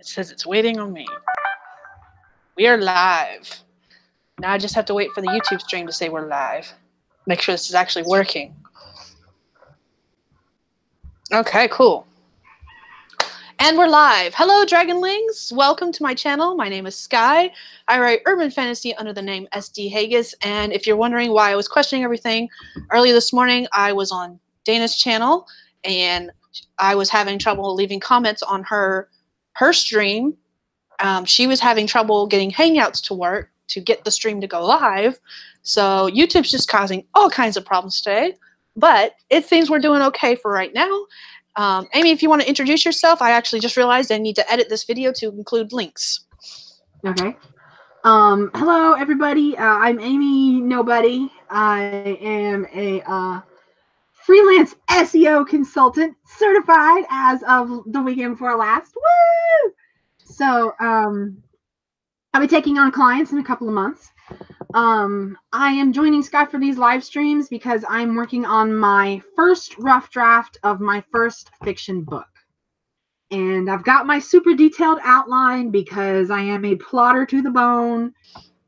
says it's waiting on me. We are live. Now I just have to wait for the YouTube stream to say we're live. Make sure this is actually working. Okay, cool. And we're live. Hello, Dragonlings. Welcome to my channel. My name is Sky. I write urban fantasy under the name SD Haggis. And if you're wondering why I was questioning everything, earlier this morning I was on Dana's channel and I was having trouble leaving comments on her stream. She was having trouble getting Hangouts to work to get the stream to go live. So YouTube's just causing all kinds of problems today. But it seems we're doing okay for right now. Amy, if you want to introduce yourself, I actually just realized I need to edit this video to include links. Okay. Hello, everybody. I'm Amy Nobody. I am a freelance SEO consultant, certified as of the weekend before last. Woo! So I'll be taking on clients in a couple of months. I am joining Sky for these live streams because I'm working on my first rough draft of my first fiction book. And I've got my super detailed outline because I am a plotter to the bone.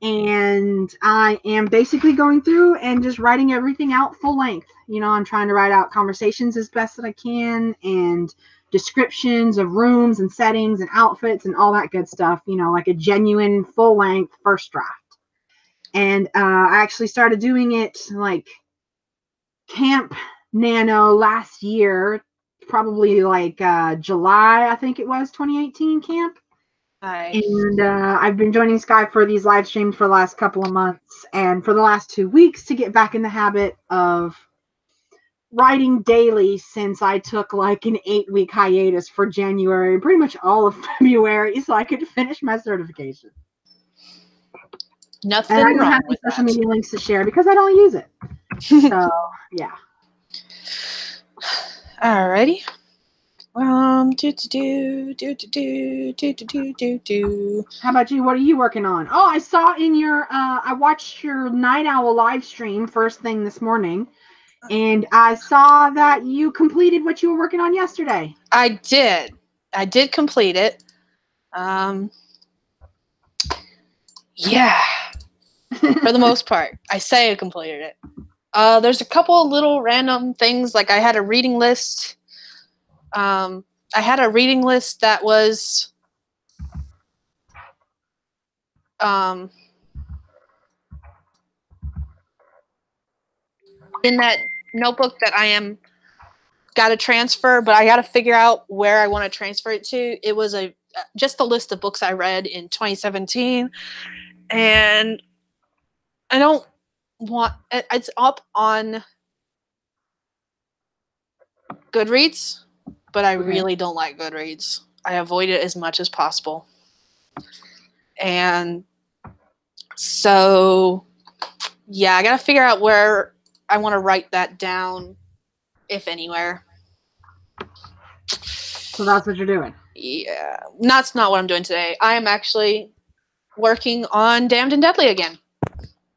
And I am basically going through and just writing everything out full length. You know, I'm trying to write out conversations as best that I can and descriptions of rooms and settings and outfits and all that good stuff. You know, like a genuine full length first draft. And I actually started doing it like Camp Nano last year, probably like July, I think it was, 2018 camp. Hi. And I've been joining Sky for these live streams for the last couple of months and for the last 2 weeks to get back in the habit of writing daily since I took like an 8-week hiatus for January, pretty much all of February, so I could finish my certification. Nothing and I don't wrong have any with social that. media links to share because I don't use it. So, yeah. Alrighty. How about you? What are you working on? Oh, I saw in your I watched your Night Owl live stream first thing this morning, and I saw that you completed what you were working on yesterday. I did complete it. Yeah. For the most part. I say I completed it. There's a couple of little random things, like I had a reading list. I had a reading list that was in that notebook that I am got to transfer, but I got to figure out where I want to transfer it to. It was just a list of books I read in 2017, and I don't want it's up on Goodreads, but I really don't like Goodreads. I avoid it as much as possible. And so, yeah, I got to figure out where I want to write that down, if anywhere. So that's what you're doing? Yeah. That's not what I'm doing today. I am actually working on Damned and Deadly again.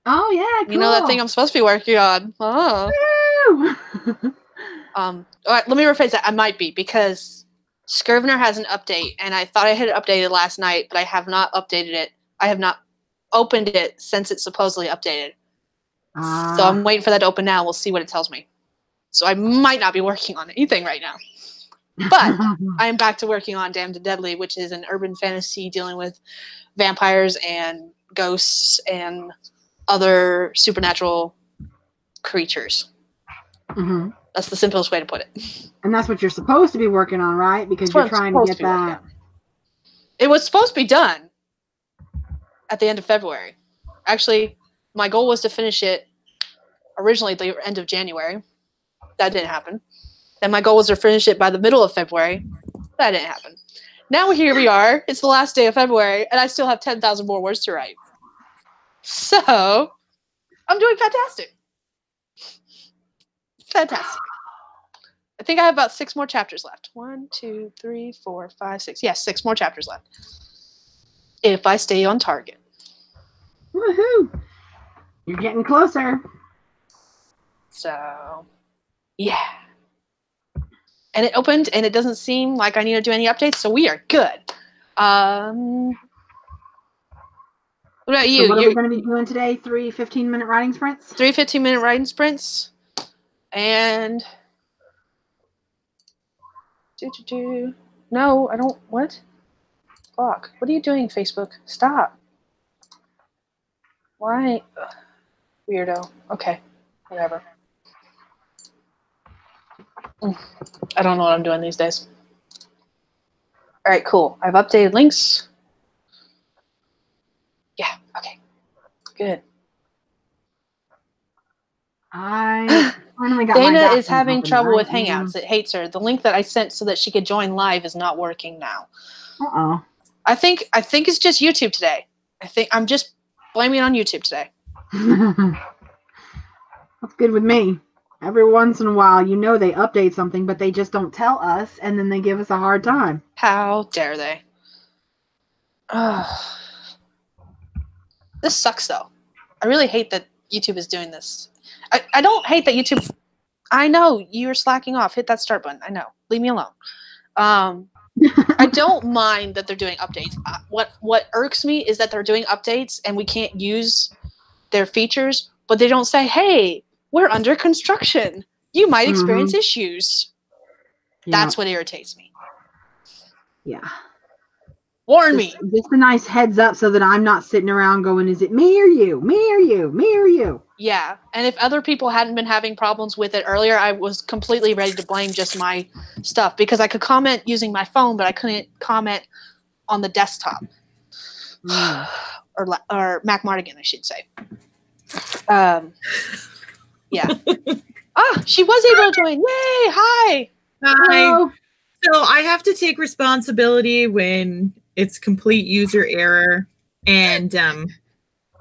Oh, yeah, cool. You know that thing I'm supposed to be working on. Oh. All right, let me rephrase that. I might be, because Scrivener has an update, and I thought I had it updated last night, but I have not updated it. I have not opened it since it's supposedly updated. So I'm waiting for that to open now. We'll see what it tells me. So I might not be working on anything right now. But I am back to working on Damned and Deadly, which is an urban fantasy dealing with vampires and ghosts and other supernatural creatures. Mm-hmm. That's the simplest way to put it. And that's what you're supposed to be working on, right? Because you're trying to get that. It was supposed to be done at the end of February. Actually, my goal was to finish it originally at the end of January. That didn't happen. Then my goal was to finish it by the middle of February. That didn't happen. Now here we are. It's the last day of February, and I still have 10,000 more words to write. So, I'm doing fantastic. Fantastic. I think I have about 6 more chapters left. 1, 2, 3, 4, 5, 6. Yes, 6 more chapters left. If I stay on target. Woohoo! You're getting closer. So, yeah. And it opened, and it doesn't seem like I need to do any updates, so we are good. What about you? So what are we going to be doing today? 3 15-minute writing sprints? 3 15-minute writing sprints. And no, I don't. What? Fuck. What are you doing, Facebook? Stop. Why? Ugh. Weirdo. Okay. Whatever. I don't know what I'm doing these days. All right, cool. I've updated links. Yeah, okay. Good. I finally got Dana my is having open. trouble with Hangouts. It hates her. The link that I sent so that she could join live is not working now. Uh-oh. I think it's just YouTube today. I think I'm just blaming it on YouTube today. That's good with me. Every once in a while, you know they update something, but they just don't tell us, and then they give us a hard time. How dare they? Ugh. This sucks, though. I really hate that YouTube is doing this. I don't hate that YouTube... I know, you're slacking off. Hit that start button. I know. Leave me alone. I don't mind that they're doing updates. What irks me is that they're doing updates and we can't use their features, but they don't say, hey, we're under construction. You might experience issues. Yeah. That's what irritates me. Yeah. Warn me. Just a nice heads up so that I'm not sitting around going, is it me or you? Me or you? Me or you? Yeah. And if other people hadn't been having problems with it earlier, I was completely ready to blame just my stuff because I could comment using my phone, but I couldn't comment on the desktop. Or Mac Mardigan, I should say. Yeah. She was able to join. Yay! Hi. Hello. So I have to take responsibility when it's complete user error. And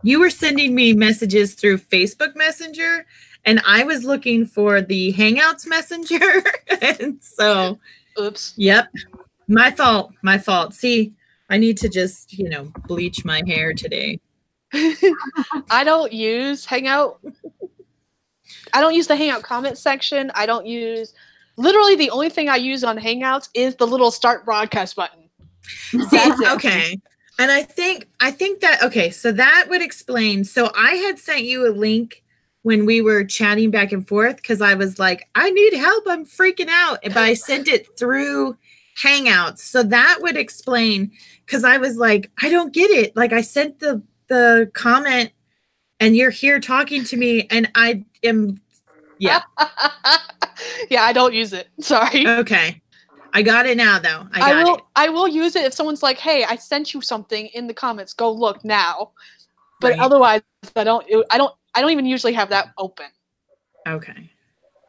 you were sending me messages through Facebook Messenger, and I was looking for the Hangouts Messenger. And so, oops. Yep. My fault. My fault. See, I need to just, bleach my hair today. I don't use Hangout. I don't use the Hangout comment section. I don't use... Literally, the only thing I use on Hangouts is the little start broadcast button. That's it. Okay. And I think that, okay, so that would explain. So I had sent you a link when we were chatting back and forth because I was like, I need help. I'm freaking out. But I sent it through Hangouts. So that would explain, because I was like, I don't get it. Like I sent the comment and you're here talking to me and I am, yeah. Yeah, I don't use it. Sorry. Okay. I got it now, though. I will use it if someone's like, "Hey, I sent you something in the comments. Go look now." But otherwise, I don't even usually have that open. Okay.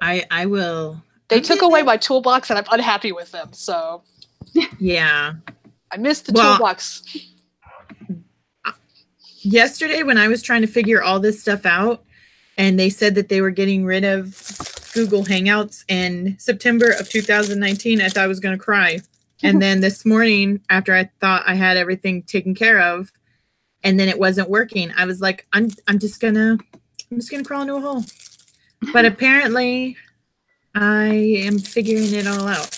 I will. They took away my toolbox, and I'm unhappy with them. So. Yeah. I missed the toolbox. Yesterday, when I was trying to figure all this stuff out, and they said that they were getting rid of Google Hangouts in September of 2019, I thought I was going to cry. And then this morning, after I thought I had everything taken care of, and then it wasn't working, I was like, I'm just gonna crawl into a hole. But apparently, I am figuring it all out.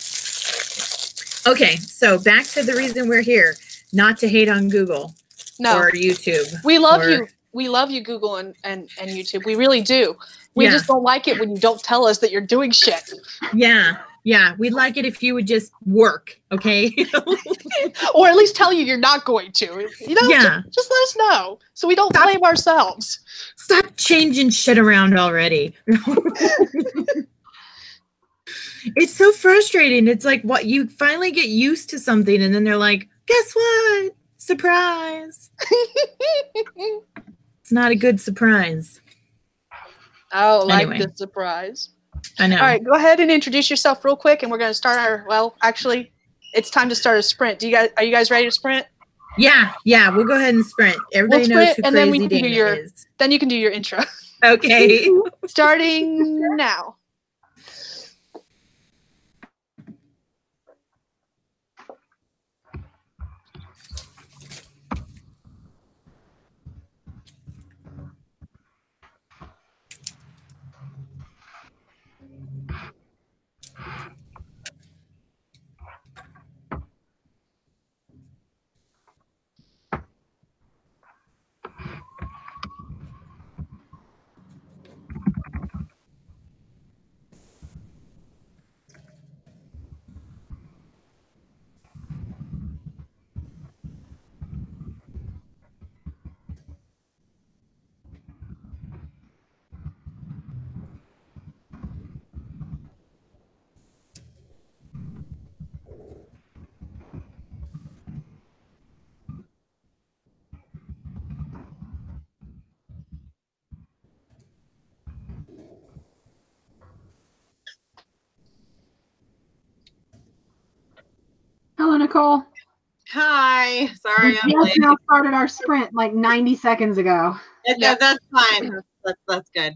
Okay, so back to the reason we're here, not to hate on Google or YouTube. We love you. We love you, Google and YouTube. We really do. We just don't like it when you don't tell us that you're doing shit. Yeah. Yeah. We'd like it if you would just work. Okay. Or at least tell you you're not going to. Yeah. Just let us know so we don't blame ourselves. Stop changing shit around already. It's so frustrating. It's like what you finally get used to something and then they're like, guess what? Surprise. It's not a good surprise. Oh, like the surprise. I know. All right, go ahead and introduce yourself real quick, and we're going to start our. Well, actually, it's time to start a sprint. Are you guys ready to sprint? Yeah, we'll go ahead and sprint. Everybody knows who Crazy Dana is. Then you can do your intro. Okay. Starting now. Nicole. Hi. Sorry, We I'm just late. now started our sprint like 90 seconds ago. That's fine. That's good.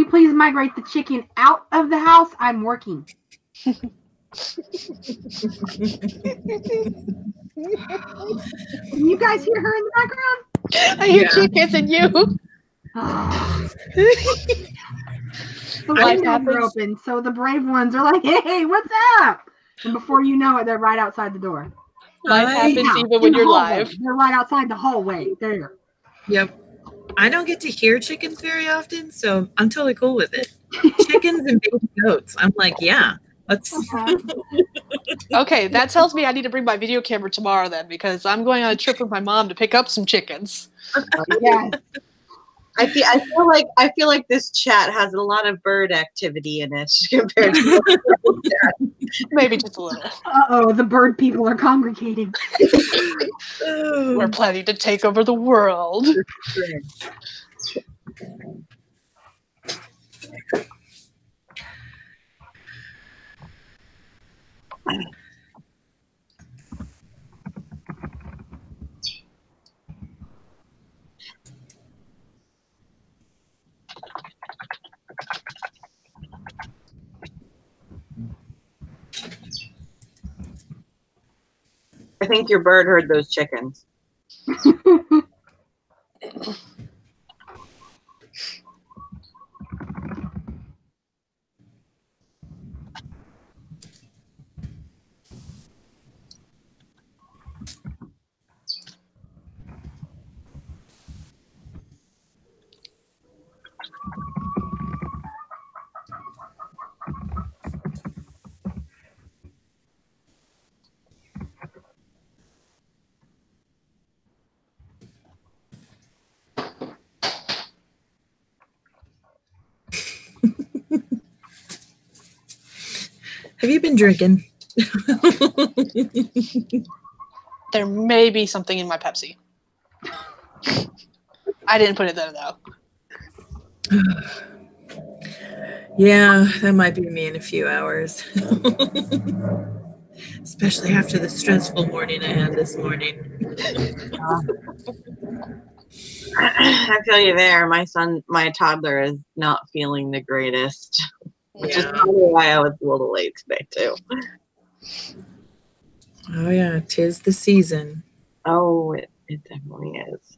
please migrate the chicken out of the house? I'm working. Can you guys hear her in the background? I hear chickens and you. The Life windows are happens. open, so the brave ones are like, "Hey, what's up?" And before you know it, they're right outside the door. Life happens Now, even in when the you're hallway. live. They're right outside the hallway. There. Yep. I don't get to hear chickens very often, so I'm totally cool with it. Chickens and baby goats. I'm like, yeah, let's. Okay, that tells me I need to bring my video camera tomorrow then, because I'm going on a trip with my mom to pick up some chickens. Yes. I feel like this chat has a lot of bird activity in it compared to Maybe just a little. Uh-oh, the bird people are congregating. We're planning to take over the world. I think your bird heard those chickens. Have you been drinking? There may be something in my Pepsi. I didn't put it there though. Yeah, that might be me in a few hours. Especially after the stressful morning I had this morning. I feel you there. My toddler is not feeling the greatest, which is probably why I was a little late today too. Oh yeah, 'tis the season. Oh, it definitely is.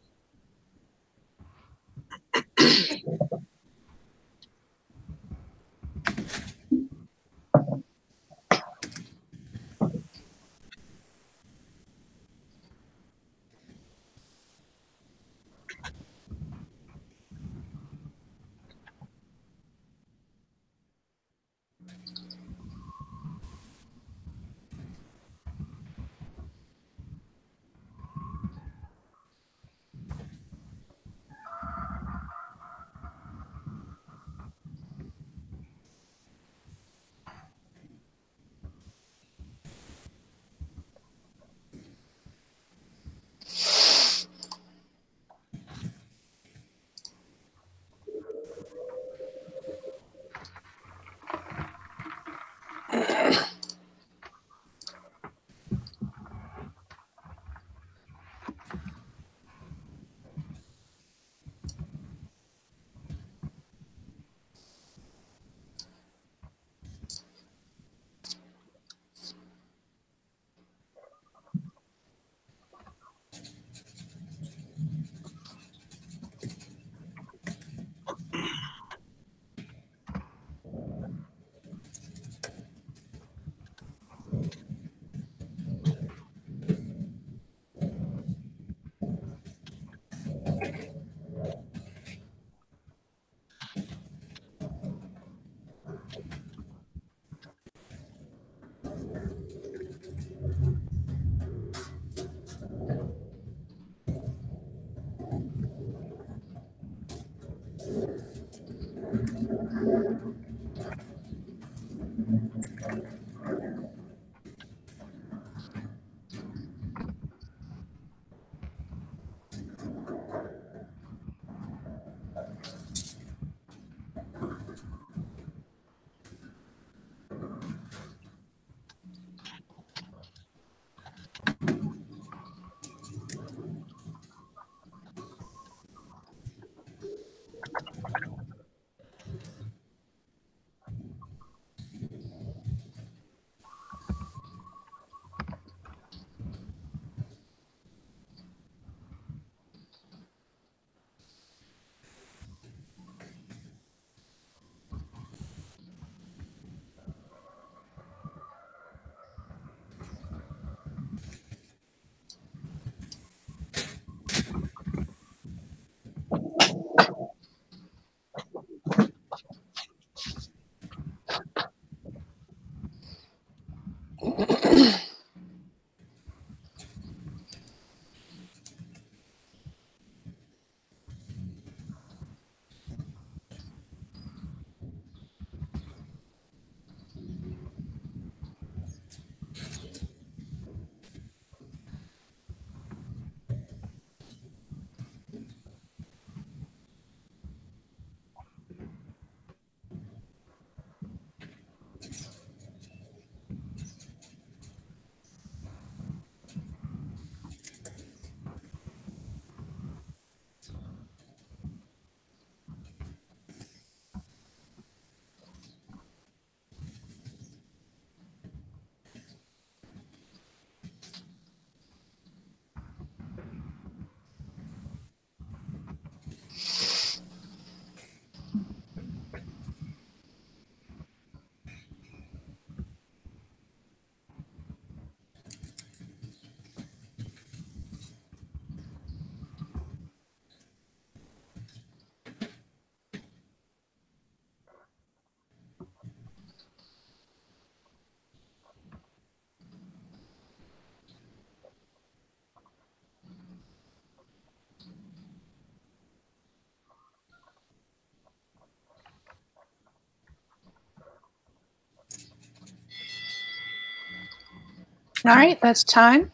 All right, that's time.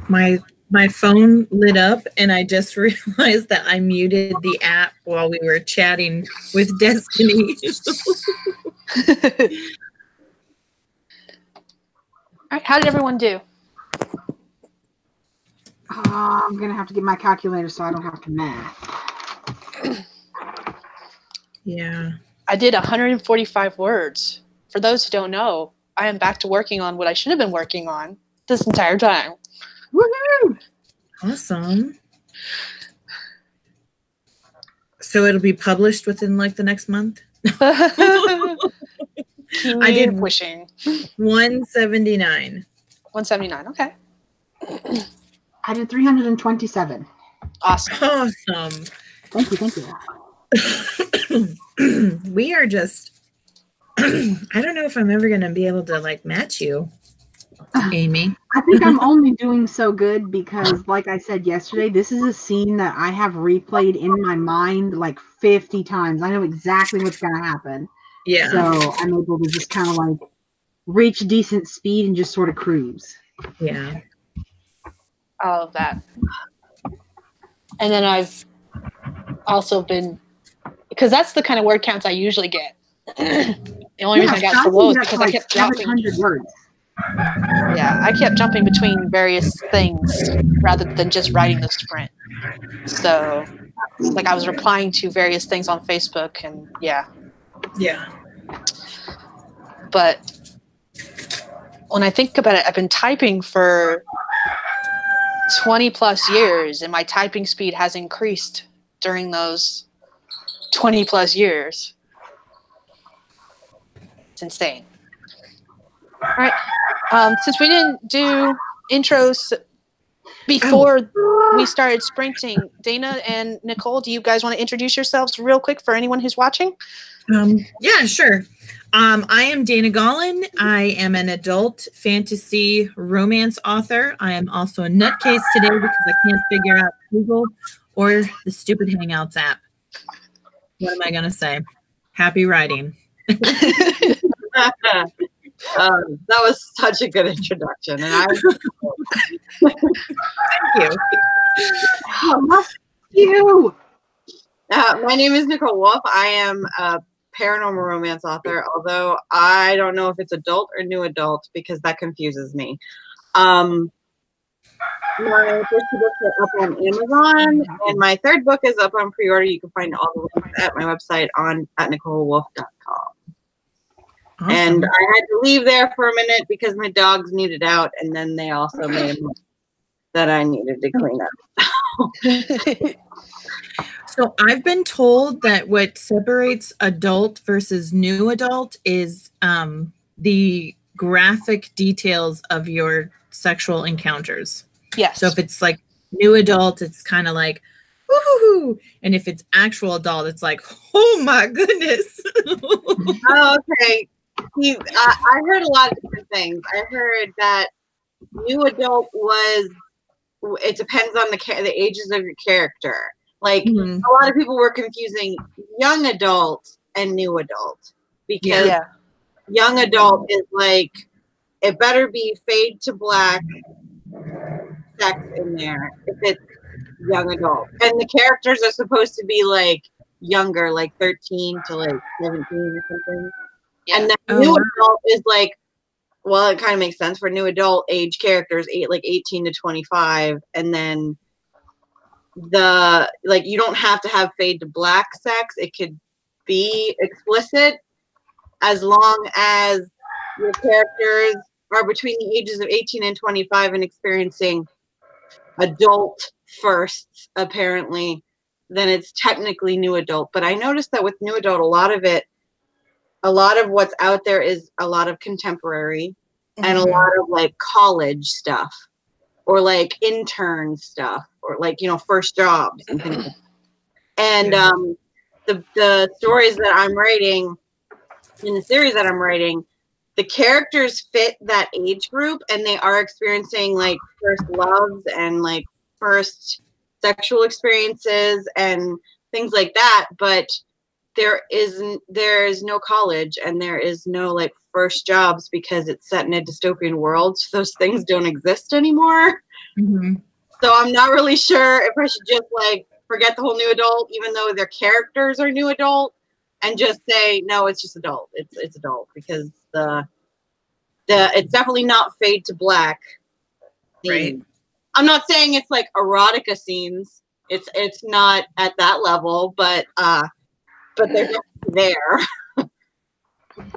My phone lit up, and I just realized that I muted the app while we were chatting with Destiny. All right, how did everyone do? I'm gonna have to get my calculator so I don't have to math. Yeah. I did 145 words. For those who don't know, I am back to working on what I should have been working on this entire time. Woohoo! Awesome. So it'll be published within like the next month? I did wishing. 179. 179, okay. I did 327. Awesome. Awesome. Thank you. We are just I don't know if I'm ever gonna be able to like match you, Amy. I think I'm only doing so good because, like I said yesterday, this is a scene that I have replayed in my mind like 50 times. I know exactly what's going to happen. Yeah. So I'm able to just kind of like reach decent speed and just sort of cruise. Yeah. All of that. And then I've also been, because that's the kind of word counts I usually get. The only reason I got so low is because I kept jumping. Words. Yeah, I kept jumping between various things rather than just writing the sprint. So, like, I was replying to various things on Facebook, and yeah. Yeah. But when I think about it, I've been typing for 20 plus years, and my typing speed has increased during those 20 plus years. It's insane. All right. Since we didn't do intros before we started sprinting, Dana and Nicole, do you guys want to introduce yourselves real quick for anyone who's watching? Yeah, sure. I am Dana Gollin. I am an adult fantasy romance author. I am also a nutcase today because I can't figure out Google or the stupid Hangouts app. What am I going to say? Happy writing. That was such a good introduction, and Thank you. You. My name is Nicole Wolf. I am a paranormal romance author, although I don't know if it's adult or new adult because that confuses me. My first two books are up on Amazon, and my third book is up on pre-order. You can find all the links at my website at NicoleWolf.com. Awesome. And I had to leave there for a minute because my dogs needed out, and then they also made a mess that I needed to clean up. So I've been told that what separates adult versus new adult is the graphic details of your sexual encounters. Yes. So if it's like new adult, it's kind of like, woohoo! And if it's actual adult, it's like, oh my goodness. Oh, okay. I heard a lot of different things. I heard that new adult it depends on the ages of your character. Like, a lot of people were confusing young adult and new adult because young adult is like, it better be fade to black sex in there if it's young adult. And the characters are supposed to be like younger, like 13 to like 17 or something. Yeah. And then new adult is like, well, it kind of makes sense for new adult age characters, like 18 to 25. And then you don't have to have fade to black sex. It could be explicit as long as your characters are between the ages of 18 and 25 and experiencing adult firsts, apparently, then it's technically new adult. But I noticed that with new adult, a lot of what's out there is a lot of contemporary and a lot of like college stuff or like intern stuff or like, first jobs and things like that. And the stories that I'm writing in the series that I'm writing, the characters fit that age group and they are experiencing like first loves and like first sexual experiences and things like that. But there is no college and there is no like first jobs because it's set in a dystopian world. So those things don't exist anymore. Mm-hmm. So I'm not really sure if I should just like forget the whole new adult, even though their characters are new adult, and just say no, it's just adult. It's adult because the it's definitely not fade to black. Right. I'm not saying it's like erotica scenes. It's not at that level, but they're definitely there. All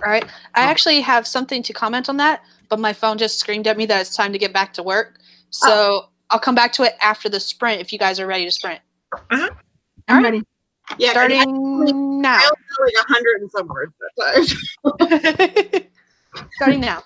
right. I actually have something to comment on that, but my phone just screamed at me that it's time to get back to work. So I'll come back to it after the sprint if you guys are ready to sprint. Uh-huh. I'm All right. ready. Yeah, Starting now. I only like 100 and some words that time. Starting now.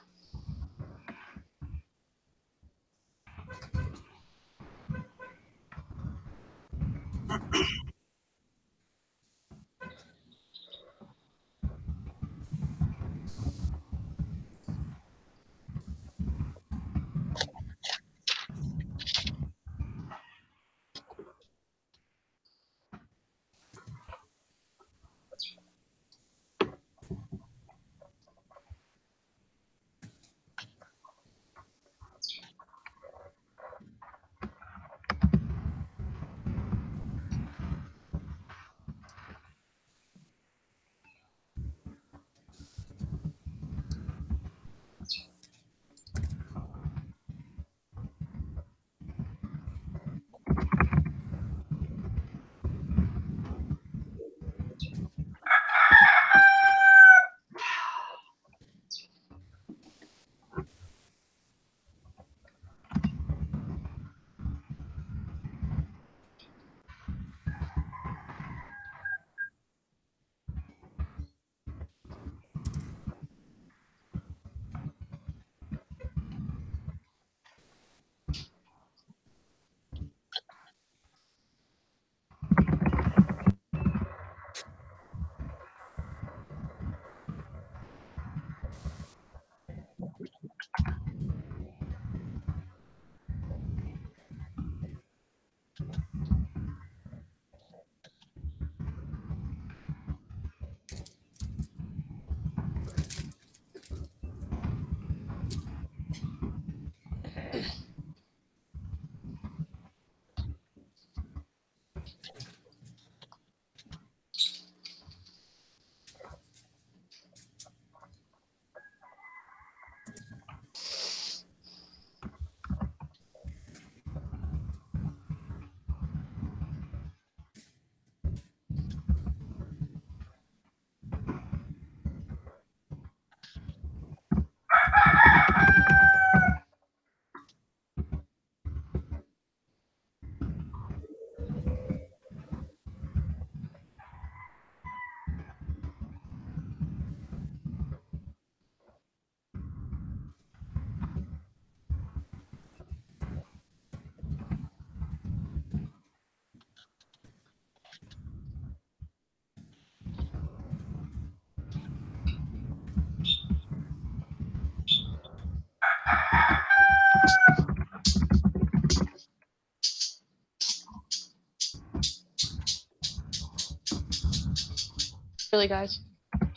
Really, guys? I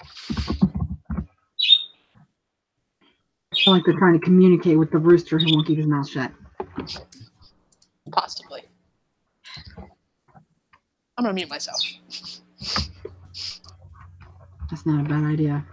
feel like they're trying to communicate with the rooster who won't keep his mouth shut. Possibly. I'm gonna mute myself. That's not a bad idea.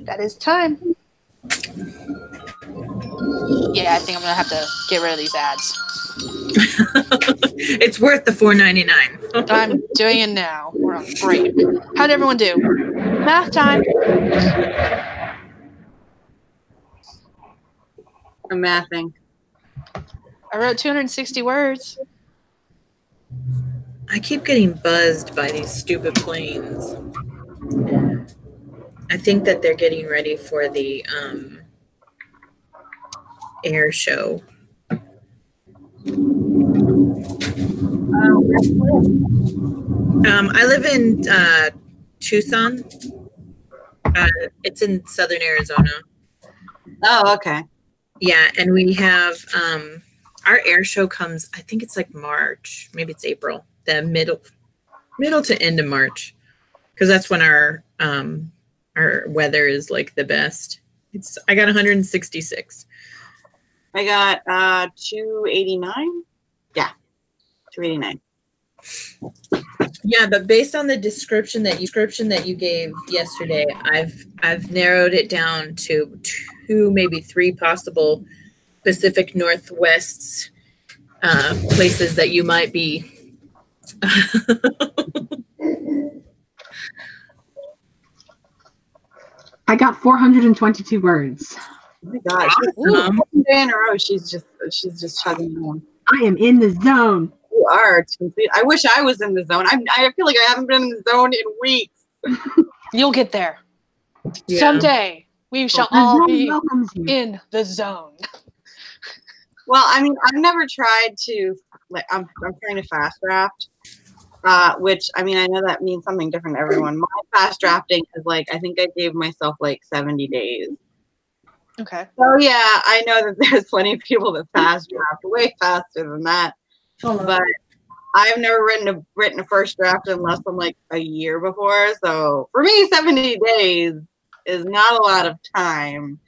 That is time. Yeah, I think I'm gonna have to get rid of these ads. It's worth the $4.99. I'm doing it now. We're on break. How'd everyone do? Math time. I'm mathing. I wrote 260 words. I keep getting buzzed by these stupid planes. I think that they're getting ready for the air show. I live in Tucson. It's in southern Arizona. Oh, okay. Yeah, and we have our air show comes, I think it's like March, maybe it's April, the middle to end of March, because that's when our weather is like the best. I got 166. I got 289. Yeah, 289. Yeah, but based on the description that you gave yesterday, I've narrowed it down to 2, maybe 3 possible Pacific Northwest places that you might be. I got 422 words. Oh my gosh. Awesome. Day in a row, she's just chugging along. I am in the zone. You are complete. I wish I was in the zone. I feel like I haven't been in the zone in weeks. You'll get there. Yeah. Someday we shall The all zone be welcomes you. in the zone. Well, I mean, I've never tried to like. I'm trying to fast draft, which I mean, I know that means something different to everyone. My fast drafting is like I think I gave myself like 70 days. Okay. So yeah, I know that there's plenty of people that fast draft way faster than that. But I've never written a first draft unless I'm like a year before. So for me, 70 days is not a lot of time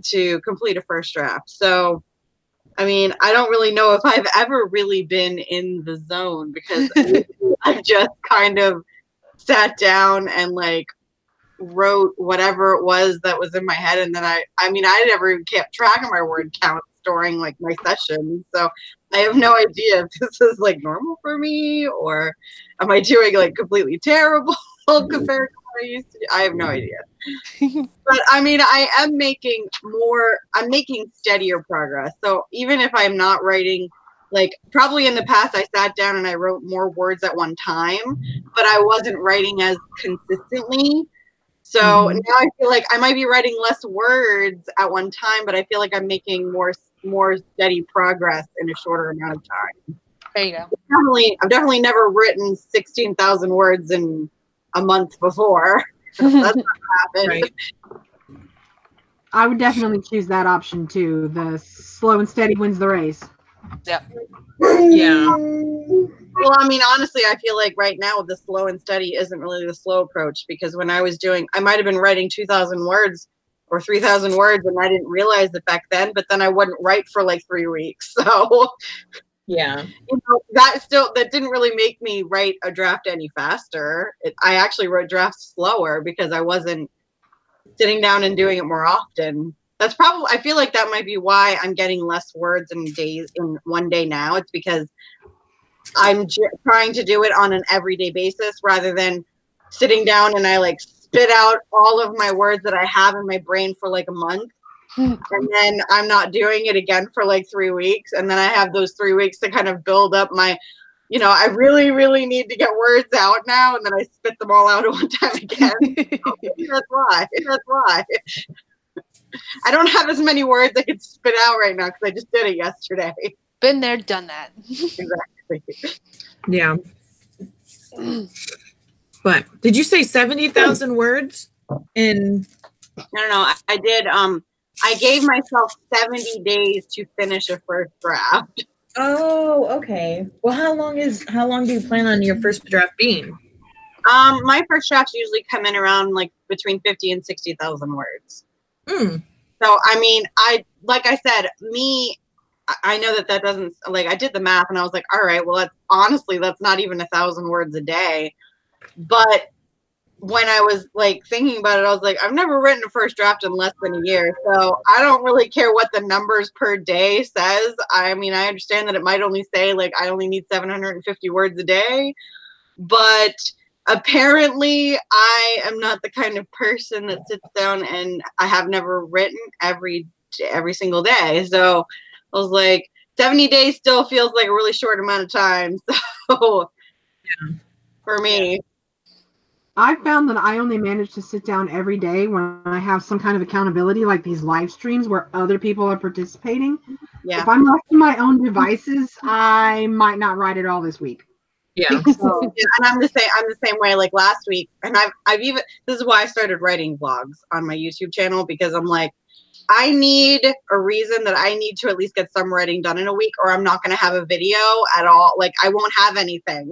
to complete a first draft. So, I mean, I don't really know if I've ever really been in the zone because I've just kind of sat down and like wrote whatever it was that was in my head. And then I mean, I never even kept track of my word count during like my sessions. So I have no idea if this is like normal for me or am I doing like completely terrible compared to what I used to do. I have no idea. But I mean, I'm making steadier progress. So even if I'm not writing like probably in the past I sat down and I wrote more words at one time, but I wasn't writing as consistently. So now I feel like I might be writing less words at one time, but I feel like I'm making more steady progress in a shorter amount of time. There you go. I've definitely never written 16,000 words in a month before. That's not happened. Right. I would definitely choose that option too. The slow and steady wins the race. Yep. Yeah. Well, I mean, honestly, I feel like right now the slow and steady isn't really the slow approach, because when I was doing, I might have been writing 2,000 words or 3,000 words and I didn't realize it back then, but then I wouldn't write for like 3 weeks. So, Yeah. you know, that didn't really make me write a draft any faster. I actually wrote drafts slower because I wasn't sitting down and doing it more often. That's probably, I feel like that might be why I'm getting less words in one day now. It's because I'm trying to do it on an everyday basis rather than sitting down and I like spit out all of my words that I have in my brain for like a month. And then I'm not doing it again for like 3 weeks. And then I have those 3 weeks to kind of build up my, you know, I really, really need to get words out now. And then I spit them all out at one time again. That's why. That's why. I don't have as many words I could spit out right now because I just did it yesterday. Been there, done that. Exactly. Yeah. But did you say 70,000 words? In No. I did. I gave myself 70 days to finish a first draft. Oh, okay. Well, how long do you plan on your first draft being? My first drafts usually come in around like between 50 and 60,000 words. Mm. So, I mean, like I said, I know that doesn't, like, I did the math and I was like, all right, well, that's not even 1,000 words a day. But when I was like thinking about it, I was like, I've never written a first draft in less than a year. So I don't really care what the numbers per day says. I mean, I understand that it might only say like, I only need 750 words a day, but apparently I am not the kind of person that sits down, and I have never written every single day. So I was like, 70 days still feels like a really short amount of time. So for me, I found that I only manage to sit down every day when I have some kind of accountability, like these live streams where other people are participating. yeah. If I'm left to my own devices, I might not write it all this week. Yeah. So, Yeah, and I'm the same way. Like last week, and I've even, this is why I started writing vlogs on my YouTube channel, because I'm like, I need a reason that I need to at least get some writing done in a week, or I'm not going to have a video at all. Like I won't have anything,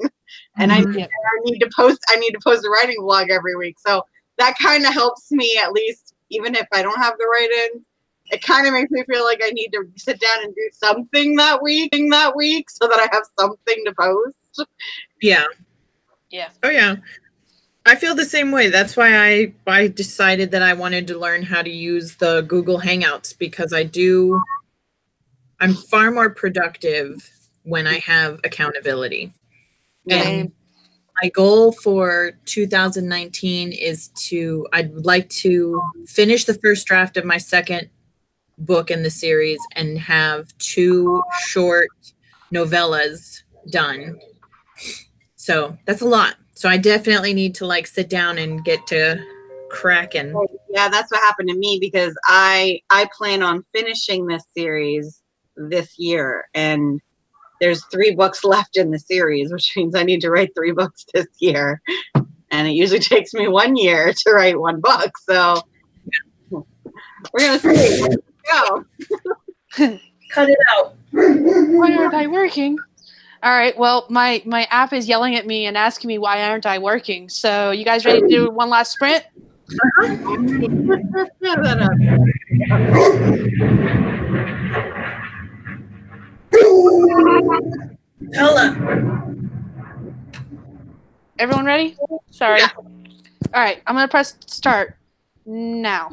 and I need to post a writing vlog every week. So that kind of helps me, at least, even if I don't have the write-in. It kind of makes me feel like I need to sit down and do something that week, so that I have something to post. Yeah. Yeah. Oh, yeah. I feel the same way. That's why I decided that I wanted to learn how to use the Google Hangouts, because I'm far more productive when I have accountability. And my goal for 2019 is I'd like to finish the first draft of my second book in the series and have 2 short novellas done. So that's a lot. So I definitely need to like sit down and get to cracking. Yeah, that's what happened to me, because I plan on finishing this series this year, and there's 3 books left in the series, which means I need to write 3 books this year. And it usually takes me 1 year to write 1 book. So we're going to see. Let's go. Cut it out. Why aren't I working? All right. Well, my app is yelling at me and asking me why aren't I working. So you guys ready to do one last sprint? Ella. Everyone ready? Sorry. Yeah. All right. I'm gonna press start now.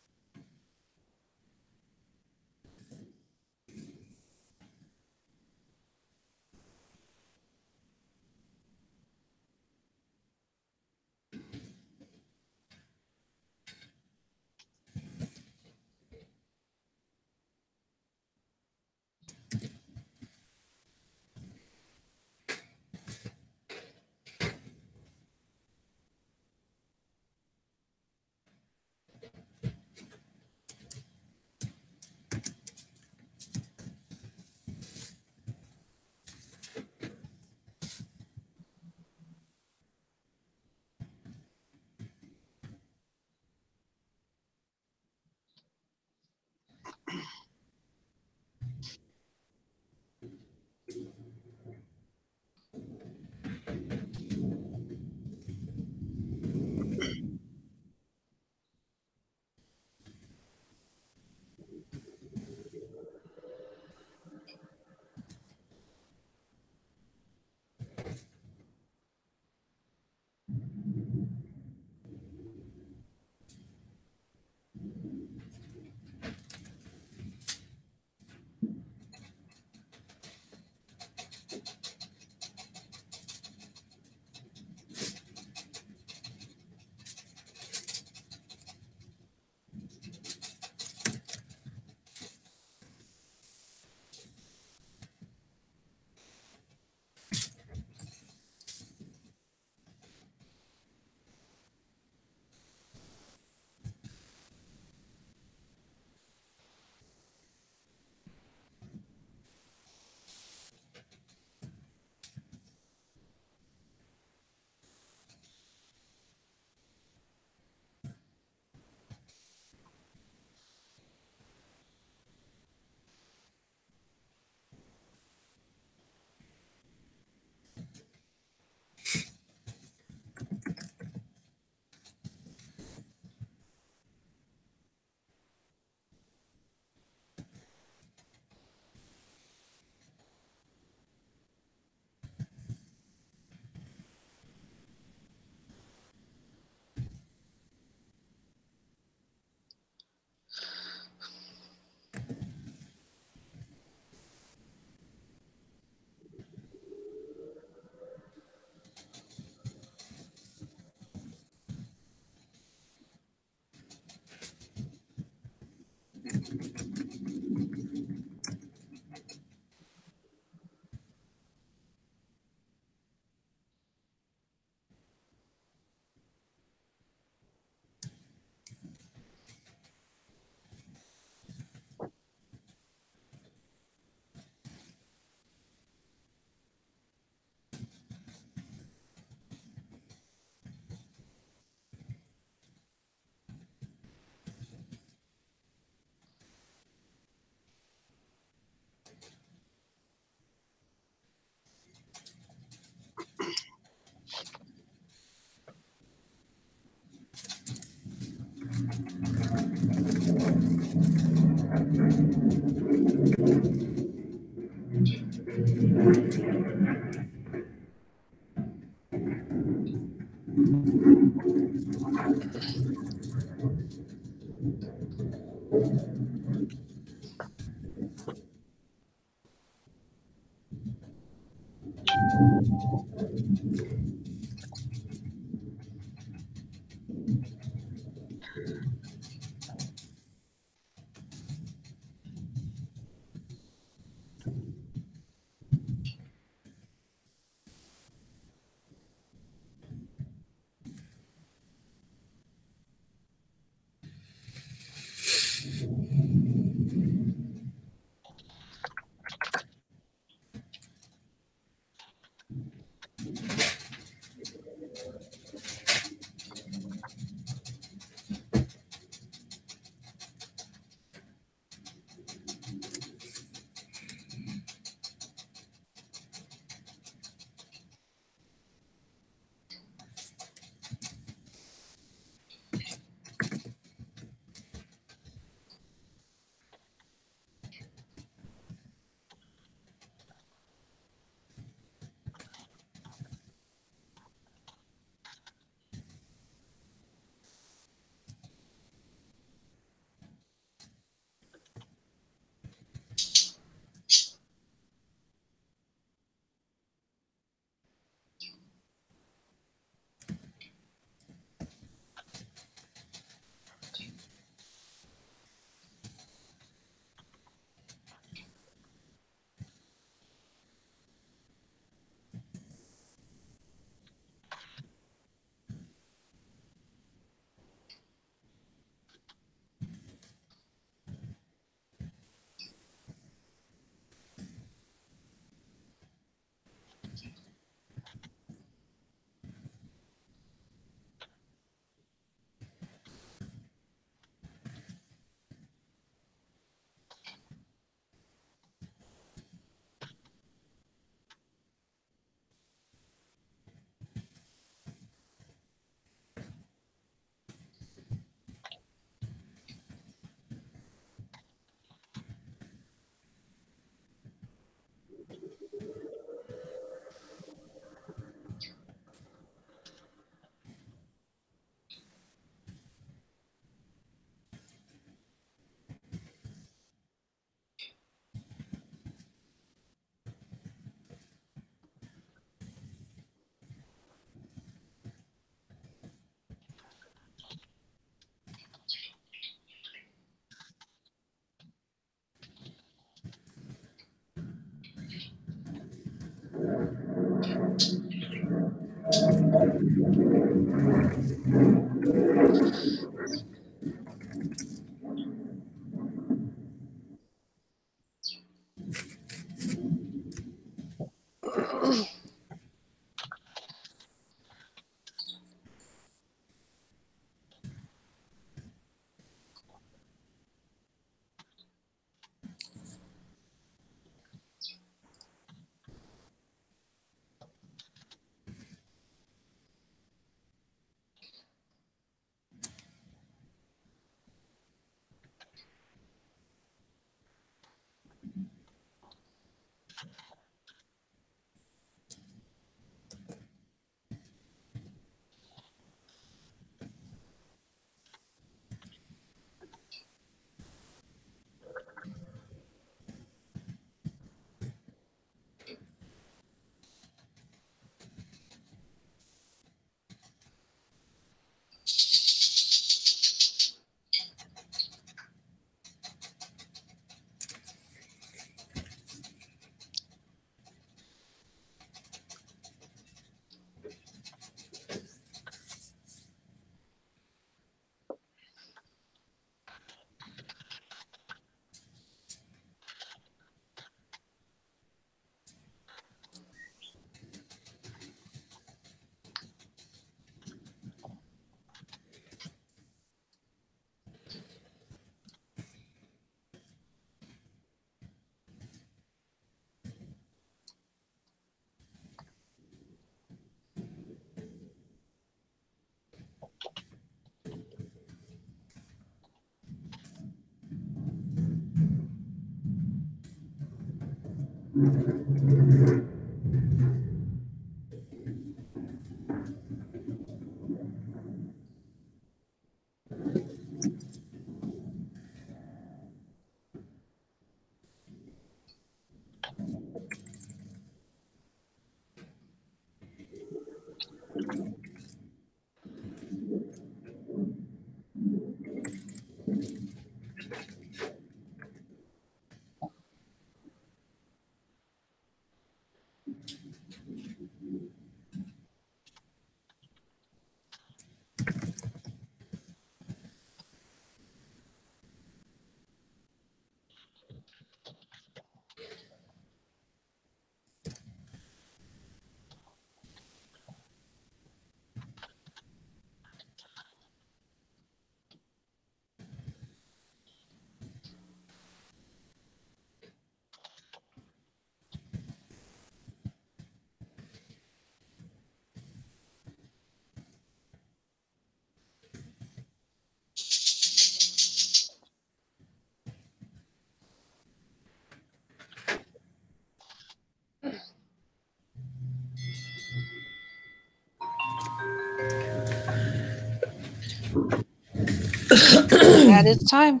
That is time.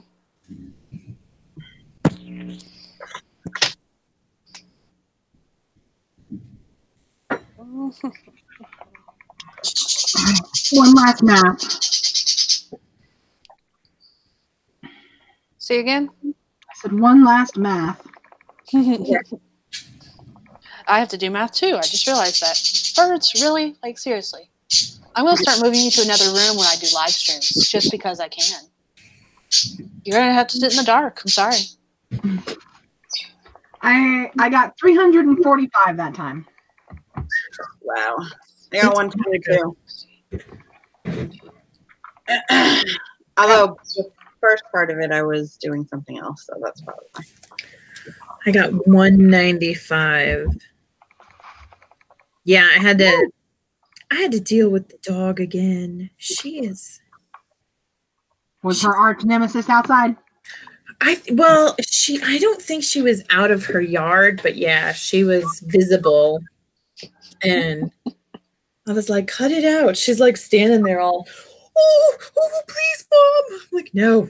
One last math. Say again? I said one last math. I have to do math too. I just realized that. Birds, really? Like, seriously. I'm going to start moving you to another room when I do live streams, just because I can. You're going to have to sit in the dark. I'm sorry. I got 345 that time. Wow. I got 122. Although the first part of it, I was doing something else, so that's probably why. I got 195. Yeah, I had to deal with the dog again. She is. Was her arch nemesis outside? I don't think she was out of her yard, but yeah, she was visible. And I was like, cut it out. She's like standing there all, oh, please, Mom. I'm like, no.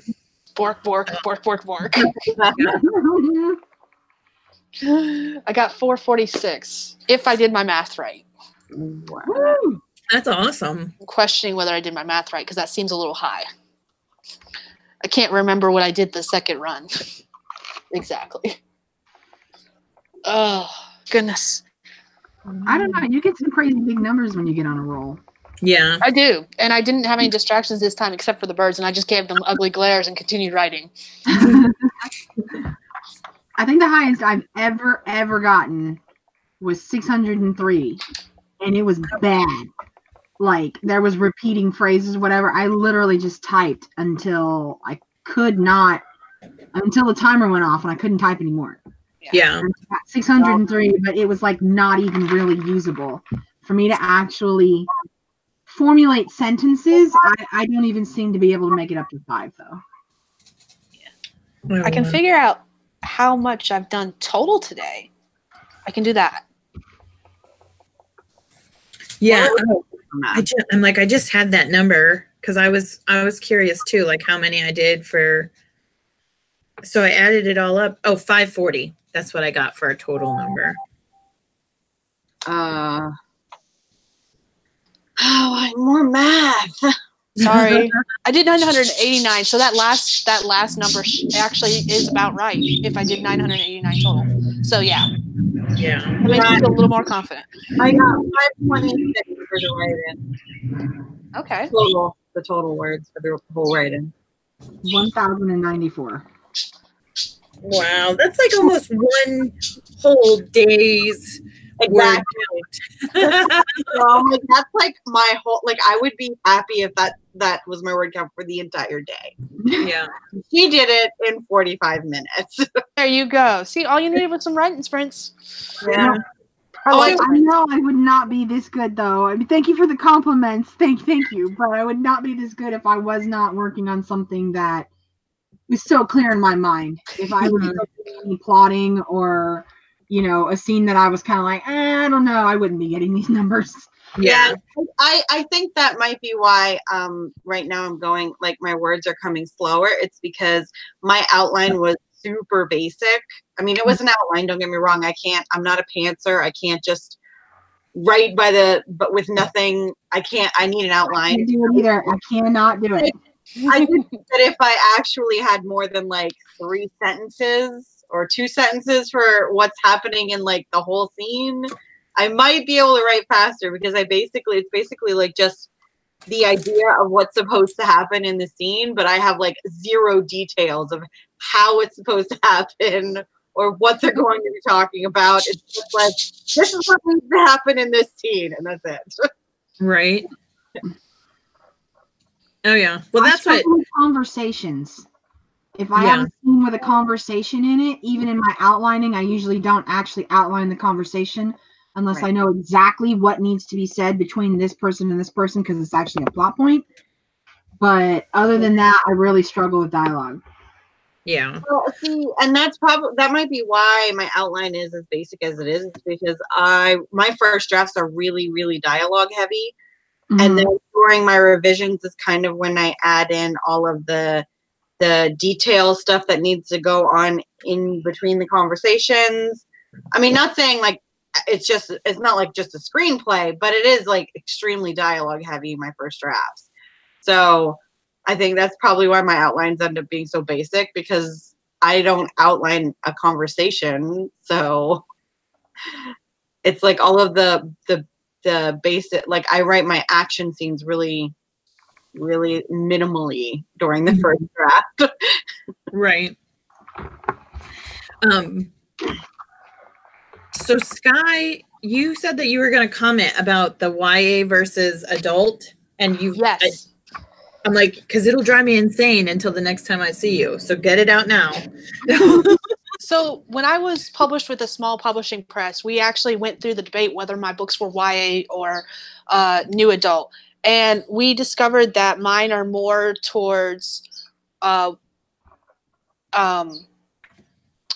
Bork, bork, bork, bork, bork. I got 446, if I did my math right. Wow. That's awesome. I'm questioning whether I did my math right, because that seems a little high. I can't remember what I did the second run. Exactly. Oh, goodness. I don't know. You get some crazy big numbers when you get on a roll. Yeah. I do. And I didn't have any distractions this time except for the birds, and I just gave them ugly glares and continued writing. I think the highest I've ever gotten was 603. And it was bad. Like, there was repeating phrases, whatever. I literally just typed until I could not, until the timer went off and I couldn't type anymore. Yeah. 603, but it was like not even really usable. For me to actually formulate sentences, I don't even seem to be able to make it up to 5, though. Yeah. I can figure out how much I've done total today. I can do that. Yeah. I just had that number because I was curious too, like how many I did for. So I added it all up. Oh, 540. That's what I got for a total number. More math. Sorry, I did 989. So that last number actually is about right. If I did 989 total, so yeah. Yeah. That makes me feel a little more confident. I got 526 for the write-in. Okay. The total words for the whole write-in. 1,094. Wow, that's like almost one whole day's word count. So, like, that's like my whole, like, I would be happy if that was my word count for the entire day. Yeah. She did it in 45 minutes. There you go. See, all you needed was some writing sprints. Yeah. I know I would not be this good, though. I mean, thank you for the compliments. Thank you. But I would not be this good if I was not working on something that was so clear in my mind. If I was plotting or you know, a scene that I was kind of like, I don't know, I wouldn't be getting these numbers. Yeah. I think that might be why right now I'm going, like, my words are coming slower. It's because my outline was super basic. I mean, it was an outline, don't get me wrong. I'm not a pantser. I can't just write but with nothing. I need an I outline. can't do it either. I cannot do it. I think that if I actually had more than like 3 sentences or 2 sentences for what's happening in like the whole scene, I might be able to write faster, because it's basically like just the idea of what's supposed to happen in the scene, but I have like 0 details of how it's supposed to happen or what they're going to be talking about. It's just like, this is what needs to happen in this scene, and that's it. Right. Oh yeah. Well, that's what conversations. If I have a scene with a conversation in it, even in my outlining, I usually don't actually outline the conversation unless I know exactly what needs to be said between this person and this person, because it's actually a plot point. But other than that, I really struggle with dialogue. Yeah. Well, see, and that might be why my outline is as basic as it is. It's because my first drafts are really, really dialogue heavy. Mm-hmm. And then during my revisions is kind of when I add in all of the detail stuff that needs to go on in between the conversations. I mean, not saying like it's not like just a screenplay, but it is like extremely dialogue heavy, my first drafts. So I think that's probably why my outlines end up being so basic, because I don't outline a conversation. So it's like all of the basic, like I write my action scenes really, really minimally during the first draft. Right. So Sky, you said that you were going to comment about the YA versus adult, and Yes. I'm like, because it'll drive me insane until the next time I see you. So get it out now. So when I was published with a small publishing press, we actually went through the debate whether my books were YA or new adult. And we discovered that mine are more towards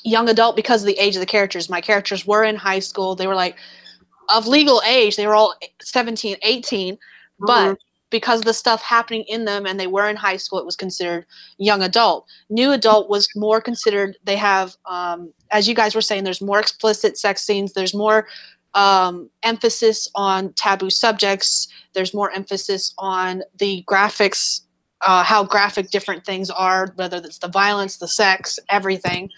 young adult because of the age of the characters. My characters were in high school. They were like of legal age. They were all 17, 18. But because of the stuff happening in them and they were in high school, it was considered young adult. New adult was more considered, they have, as you guys were saying, there's more explicit sex scenes. There's more emphasis on taboo subjects. There's more emphasis on the graphics, how graphic different things are, whether it's the violence, the sex, everything.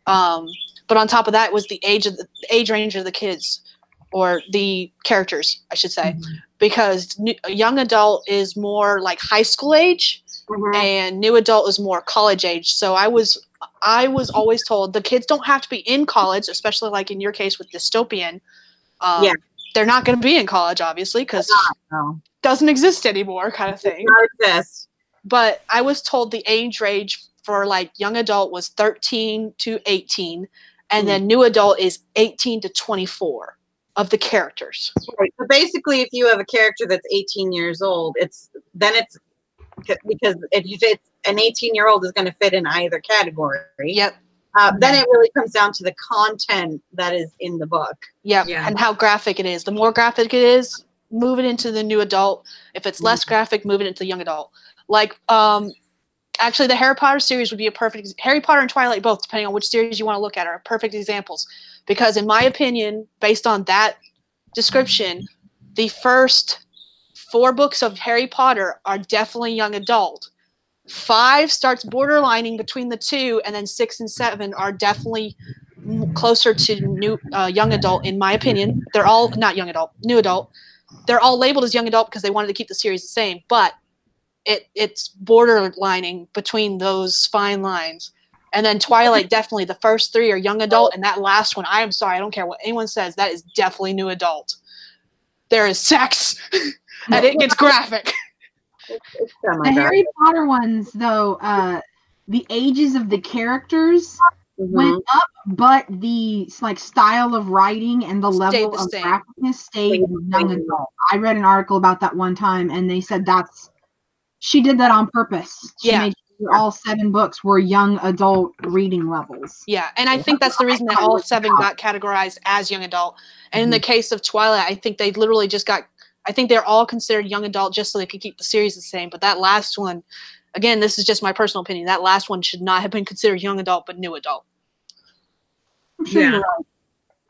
But on top of that was the age range of the kids, or the characters, I should say, because young adult is more like high school age, and new adult is more college age. So I was always told the kids don't have to be in college, especially like in your case with dystopian. They're not going to be in college, obviously, because it doesn't exist anymore, kind of thing. Not exist. But I was told the age range for like young adult was 13 to 18, and then new adult is 18 to 24 of the characters. Right. So basically, if you have a character that's 18 years old, it's because if it's an 18-year-old is going to fit in either category. Yep. Then it really comes down to the content that is in the book. Yep. Yeah. And how graphic it is. The more graphic it is, move it into the new adult. If it's less graphic, move it into the young adult. Like, actually, the Harry Potter series would be a perfect. Harry Potter and Twilight, both, depending on which series you want to look at, are perfect examples. Because in my opinion, based on that description, the first 4 books of Harry Potter are definitely young adult. 5 starts borderlining between the 2, and then 6 and 7 are definitely closer to young adult, in my opinion. They're all not young adult, new adult. They're all labeled as young adult because they wanted to keep the series the same, but it's borderlining between those fine lines. And then Twilight, definitely the first 3 are young adult, and that last one, I am sorry, I don't care what anyone says, that is definitely new adult. There is sex, and it gets graphic. The Harry Potter ones, though, the ages of the characters went up, but the like style of writing and the level of graphicness stayed young adult. I read an article about that one time, and they said she did that on purpose. She made all 7 books were young adult reading levels. Yeah, and I think that's the reason that all 7 got categorized as young adult. And in the case of Twilight, I think they literally just got, I think they're all considered young adult just so they could keep the series the same. But that last one, again, this is just my personal opinion, that last one should not have been considered young adult, but new adult. I'm sure you're right.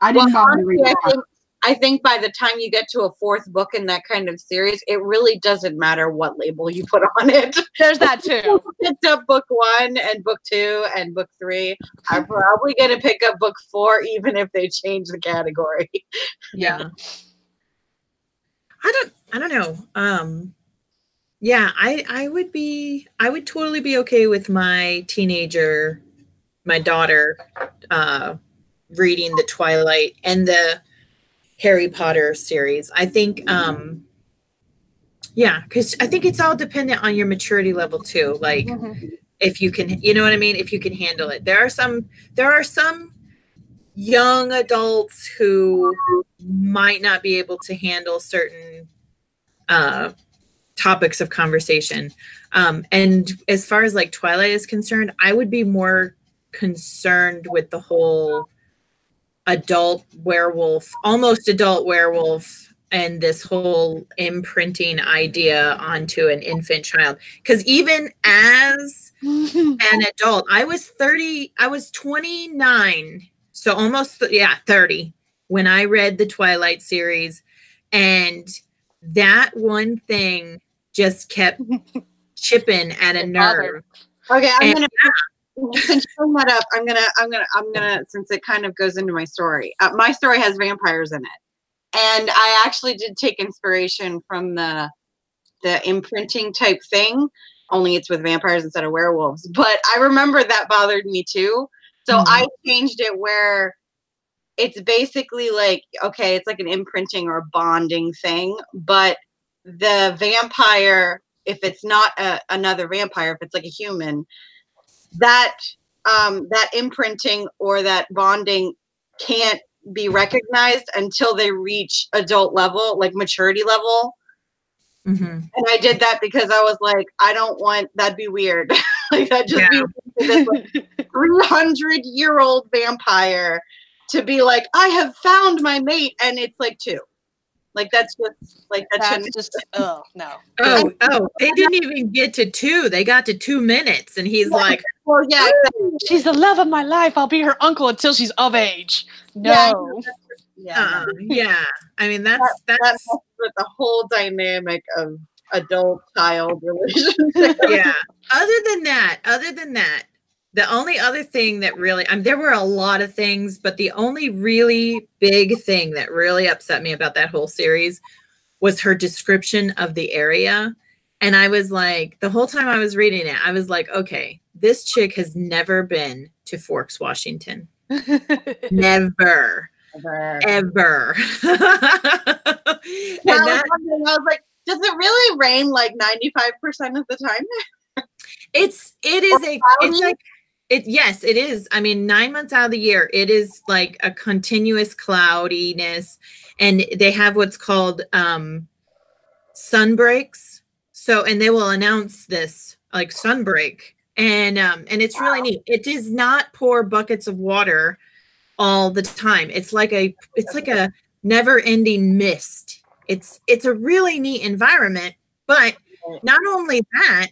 I didn't bother to read that. I think by the time you get to a 4th book in that kind of series, it really doesn't matter what label you put on it. There's that too. Picked up book 1 and book 2 and book 3. I'm probably gonna pick up book 4, even if they change the category. Yeah. I don't know. Yeah, I would totally be okay with my daughter, reading the Twilight and the Harry Potter series. I think, yeah, because I think it's all dependent on your maturity level too. Like, if you can, you know what I mean? If you can handle it. There are some young adults who might not be able to handle certain topics of conversation. And as far as like Twilight is concerned, I would be more concerned with the whole almost adult werewolf, and this whole imprinting idea onto an infant child. Because even as an adult, I was 29, so almost 30 when I read the Twilight series, and that one thing just kept chipping at a nerve. Okay, I'm gonna since you bring that up, I'm gonna since it kind of goes into my story. My story has vampires in it, and I actually did take inspiration from the imprinting type thing. Only it's with vampires instead of werewolves. But I remember that bothered me too, so I changed it where it's basically like, okay, it's like an imprinting or a bonding thing, but the vampire, if it's not another vampire, if it's like a human, that imprinting or that bonding can't be recognized until they reach adult level, like maturity level. And I did that because I was like, I don't want, that'd be weird. Like that just be this like 300-year-old vampire to be like, I have found my mate, and it's like 2. Like that's just like that's just oh no. Oh, they didn't even get to 2. They got to 2 minutes, and he's like, well, yeah, exactly. She's the love of my life. I'll be her uncle until she's of age. No. Yeah. I mean, that's with the whole dynamic of adult child relationship. Yeah. Other than that, the only other thing that really, there were a lot of things, but the only really big thing that really upset me about that whole series was her description of the area. And I was like, the whole time I was reading it, I was like, okay, this chick has never been to Forks, Washington. Never. Ever. And I was like, does it really rain like 95% of the time? Yes, it is. I mean, 9 months out of the year, it is like a continuous cloudiness, and they have what's called sunbreaks. So, and they will announce this like sunbreak, and it's really neat. It does not pour buckets of water all the time. It's like a never-ending mist. It's a really neat environment. But not only that,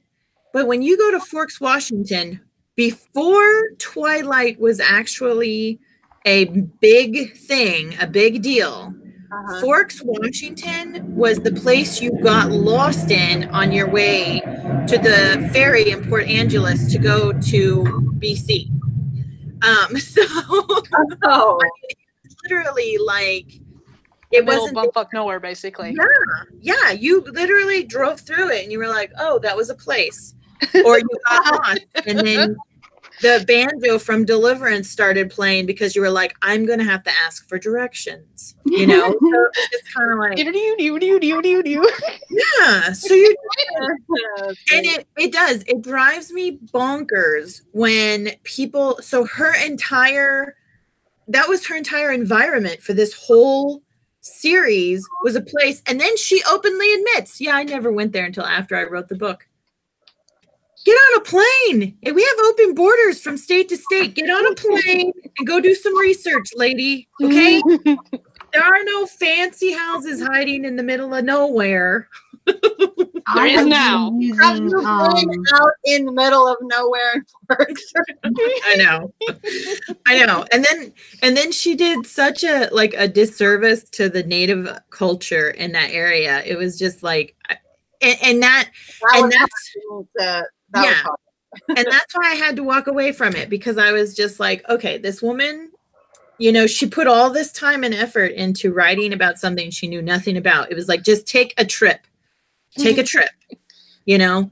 but when you go to Forks, Washington, before Twilight was actually a big thing, a big deal, Forks, Washington was the place you got lost in on your way to the ferry in Port Angeles to go to BC. So I mean, it's literally like it wasn't bumfuck nowhere, basically. Yeah, you literally drove through it and you were like, oh, that was a place. Or you got lost, and then the banjo from Deliverance started playing because you were like, I'm going to have to ask for directions, you know? So it's kind of like, yeah. So you, and it does, it drives me bonkers when people, so that was her entire environment for this whole series was a place. And then she openly admits, yeah, I never went there until after I wrote the book. Get on a plane. We have open borders from state to state. Get on a plane and go do some research, lady. Okay? There are no fancy houses hiding in the middle of nowhere. There is now. Have you been out in the middle of nowhere in Forks? I know. And then she did such a disservice to the native culture in that area. It was just like, and that's why I had to walk away from it, because I was just like, okay, this woman, you know, she put all this time and effort into writing about something she knew nothing about. It was like, just take a trip, you know?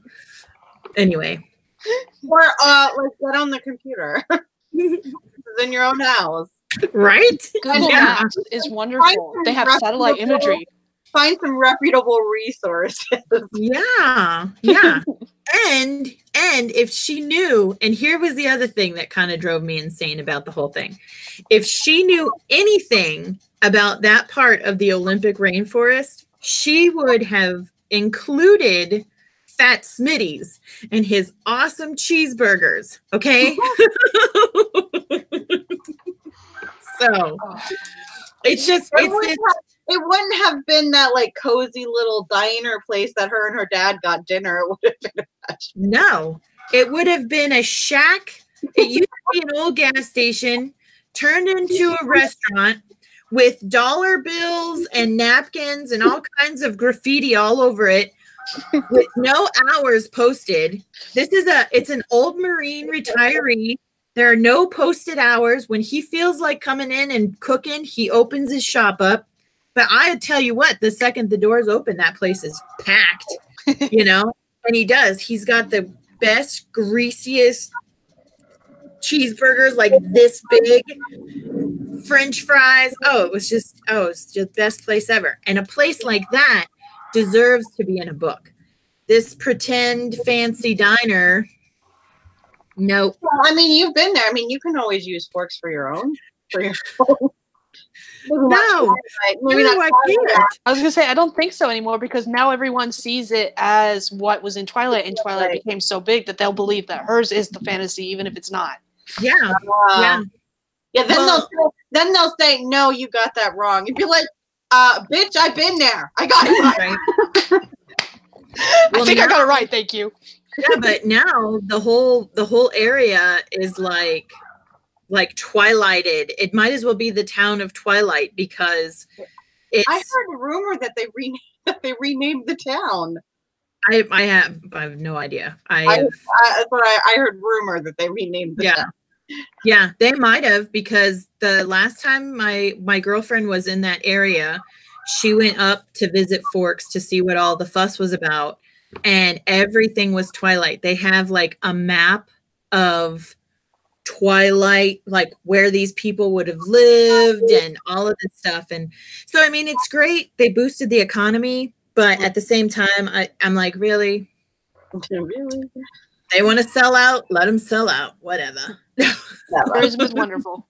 Anyway. Or like get on the computer. This is in your own house. Right? Google Maps is wonderful. They have satellite imagery. Find some reputable resources. Yeah. And if she knew, and here was the other thing that kind of drove me insane about the whole thing. If she knew anything about that part of the Olympic rainforest, she would have included Fat Smitty's and his awesome cheeseburgers. Okay. So it's just, it wouldn't have been that like cozy little diner place that her and her dad got dinner. It would have been no, it would have been a shack. It used to be an old gas station turned into a restaurant with dollar bills and napkins and all kinds of graffiti all over it with no hours posted. It's an old Marine retiree. There are no posted hours. When he feels like coming in and cooking, he opens his shop up. But I tell you what, the second the doors open, that place is packed, you know? And he does. He's got the best, greasiest cheeseburgers, like this big, French fries. It's the best place ever. And a place like that deserves to be in a book. This pretend fancy diner, nope. Well, I mean, you've been there. I mean, you can always use forks for your own. No, maybe not. I can't. I was gonna say I don't think so anymore, because now everyone sees it as what was in Twilight, and Twilight became so big that they'll believe that hers is the fantasy, even if it's not. Yeah. Then they'll say, "No, you got that wrong." You'd be like, "Bitch, I've been there. I got it right." I think I got it right. Thank you. Yeah, but now the whole area is like Twilighted. It might as well be the town of Twilight, because I heard a rumor that they renamed the town. I have no idea. I heard rumor that they renamed the town. Yeah, they might have, because the last time my girlfriend was in that area, she went up to visit Forks to see what all the fuss was about, and everything was Twilight. They have like a map of Twilight, like where these people would have lived and all of this stuff. And so, I mean, it's great. They boosted the economy, but at the same time, I'm like, really? They want to sell out? Let them sell out. Whatever. Hers was wonderful.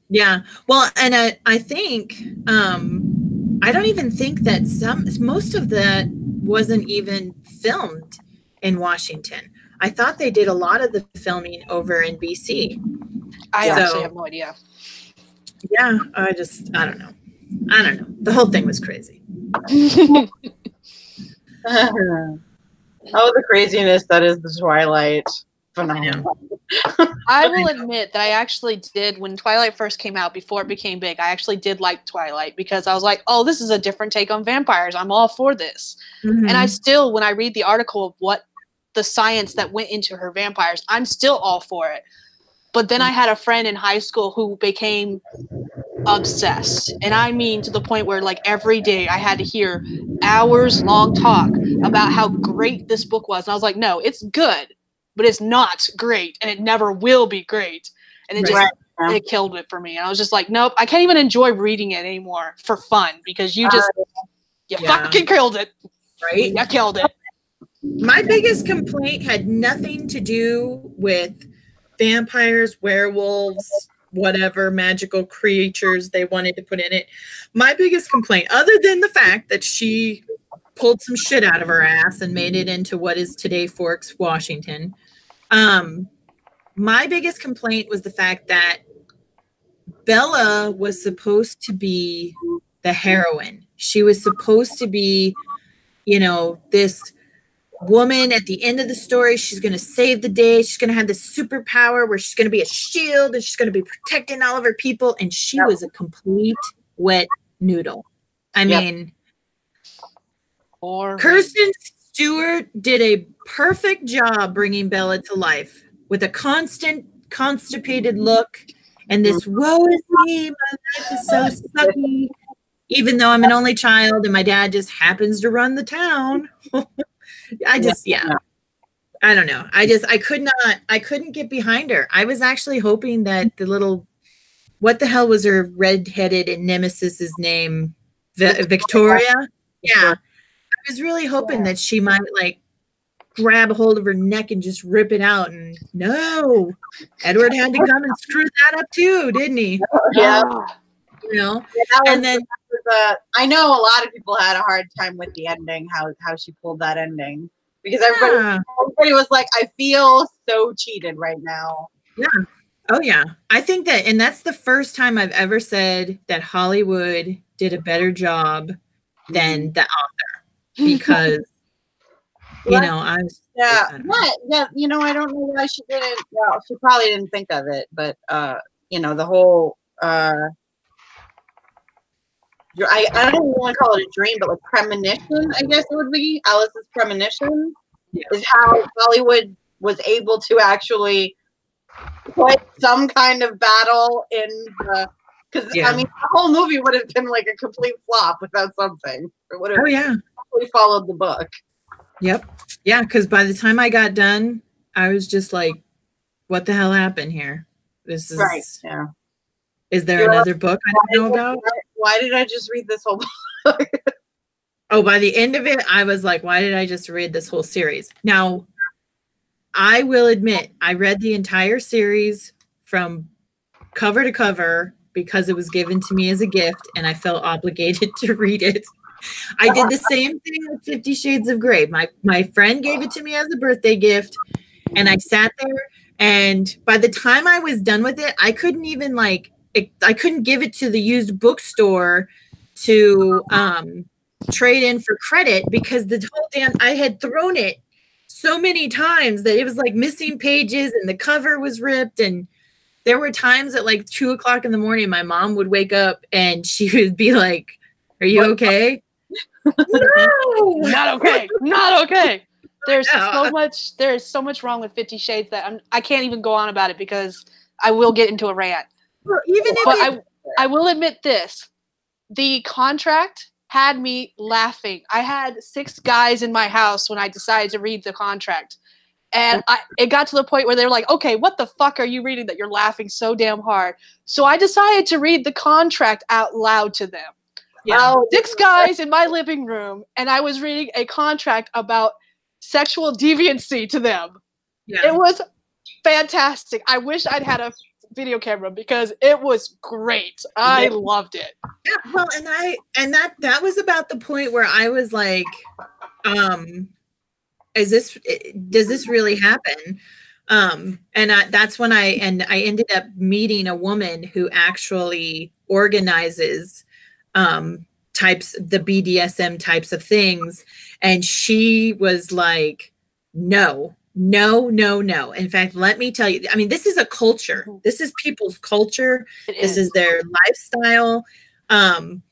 Yeah. Well, and I think, I don't even think that most of that wasn't even filmed in Washington. I thought they did a lot of the filming over in BC. I actually have no idea. Yeah, I don't know. The whole thing was crazy. Oh, the craziness that is the Twilight phenomenon. I will admit that I actually did, when Twilight first came out, before it became big, I actually did like Twilight, because I was like, oh, this is a different take on vampires. I'm all for this. Mm-hmm. And I still, when I read the article of what the science that went into her vampires, I'm still all for it. But then I had a friend in high school who became obsessed. And I mean to the point where, like, every day I had to hear hours long talk about how great this book was. And I was like, no, it's good, but it's not great, and it never will be great. And it it killed it for me. And I was just like, nope, I can't even enjoy reading it anymore for fun, because you just fucking killed it. Right? You killed it. My biggest complaint had nothing to do with vampires, werewolves, whatever magical creatures they wanted to put in it. My biggest complaint, other than the fact that she pulled some shit out of her ass and made it into what is today Forks, Washington. My biggest complaint was the fact that Bella was supposed to be the heroine. She was supposed to be, you know, this woman at the end of the story. She's going to save the day. She's going to have this superpower where she's going to be a shield and she's going to be protecting all of her people. And she was a complete wet noodle. I mean, Kirsten Stewart did a perfect job bringing Bella to life with a constant, constipated look and this woe is me, my life is so sucky, even though I'm an only child and my dad just happens to run the town. I don't know. I couldn't get behind her. I was actually hoping that the little, what the hell was her redheaded and nemesis's name? Victoria? Yeah. I was really hoping that she might like grab a hold of her neck and just rip it out. And no, Edward had to come and screw that up too, didn't he? Yeah. You know, and then I know a lot of people had a hard time with the ending, how she pulled that ending, because everybody was like, I feel so cheated right now. Yeah. Oh yeah. I think that, and that's the first time I've ever said that Hollywood did a better job than the author, because you know, I was you know, I don't know why she didn't. Well, she probably didn't think of it, but you know, the whole I don't even want to call it a dream, but like premonition, I guess it would be. Alice's premonition is how Hollywood was able to actually put some kind of battle in the, because I mean, the whole movie would have been like a complete flop without something. It would have totally followed the book. Yep. Yeah, because by the time I got done, I was just like, what the hell happened here? This is Yeah. Is there another book I don't know about? Why did I just read this whole book? Oh, by the end of it, I was like, why did I just read this whole series? Now, I will admit, I read the entire series from cover to cover because it was given to me as a gift and I felt obligated to read it. I did the same thing with 50 Shades of Grey. My friend gave it to me as a birthday gift and I sat there, and by the time I was done with it, I couldn't even I couldn't give it to the used bookstore to trade in for credit because the whole I had thrown it so many times that it was like missing pages and the cover was ripped. And there were times at like 2 o'clock in the morning, my mom would wake up and she would be like, "Are you okay?" No, not okay. Not okay. There's so much wrong with 50 Shades that I can't even go on about it because I will get into a rant. Well, I will admit this. The contract had me laughing. I had 6 guys in my house when I decided to read the contract. And it got to the point where they were like, okay, what the fuck are you reading that you're laughing so damn hard? So I decided to read the contract out loud to them. Yeah. 6 guys in my living room, and I was reading a contract about sexual deviancy to them. Yeah. It was fantastic. I wish I'd had a video camera because it was great. I loved it. Yeah, well, and that was about the point where I was like, does this really happen? And that's when I ended up meeting a woman who actually organizes the BDSM types of things, and she was like, no. In fact, let me tell you, I mean, this is a culture. This is people's culture. This is their lifestyle. And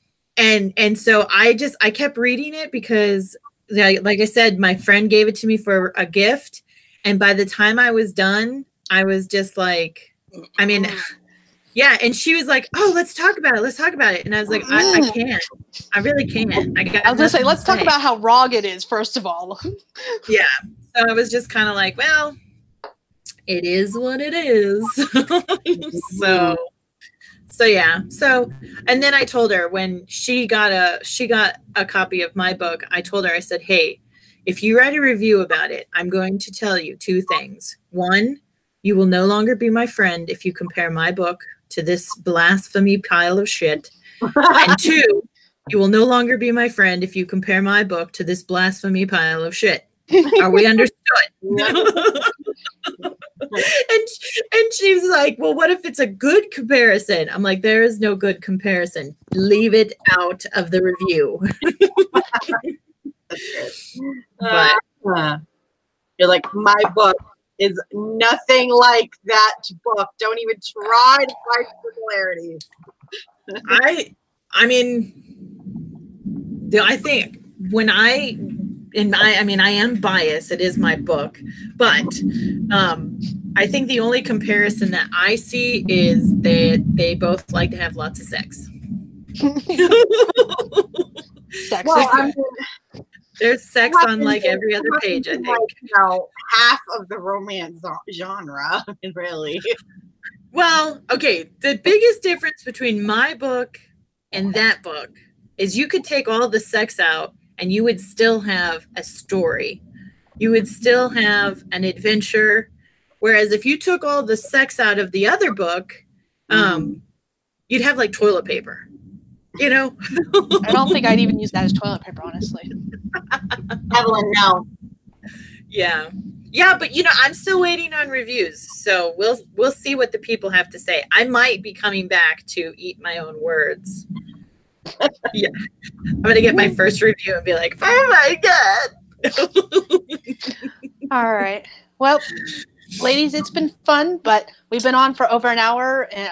so I kept reading it because, like I said, my friend gave it to me for a gift. And by the time I was done, I was just like, I mean, yeah. And she was like, "Oh, let's talk about it. And I was like, I can't. I really can't. I was going to say, let's talk about how wrong it is, first of all. Yeah. So I was just kind of like, well, it is what it is. So yeah. So, and then I told her when she got a copy of my book, I told her, I said, "Hey, if you write a review about it, I'm going to tell you 2 things. 1, you will no longer be my friend if you compare my book to this blasphemy pile of shit. And 2, You will no longer be my friend if you compare my book to this blasphemy pile of shit. Are we understood? and she was like, well, what if it's a good comparison? I'm like, there is no good comparison. Leave it out of the review. But you're like, my book is nothing like that book. Don't even try to find similarities. I mean, I think when I am biased. It is my book, but I think the only comparison that I see is that they both like to have lots of sex. Sex. Well, I mean, there's sex on like every other page, I think. Like, you know, half of the romance genre, really. Well, okay, the biggest difference between my book and that book is you could take all the sex out and you would still have a story. You would still have an adventure. Whereas if you took all the sex out of the other book, you'd have like toilet paper. You know? I don't think I'd even use that as toilet paper, honestly. Evelyn, no. Yeah. Yeah, but you know, I'm still waiting on reviews. So we'll see what the people have to say. I might be coming back to eat my own words. Yeah. I'm gonna get my first review and be like, oh my God. All right. Well, ladies, it's been fun, but we've been on for over an hour and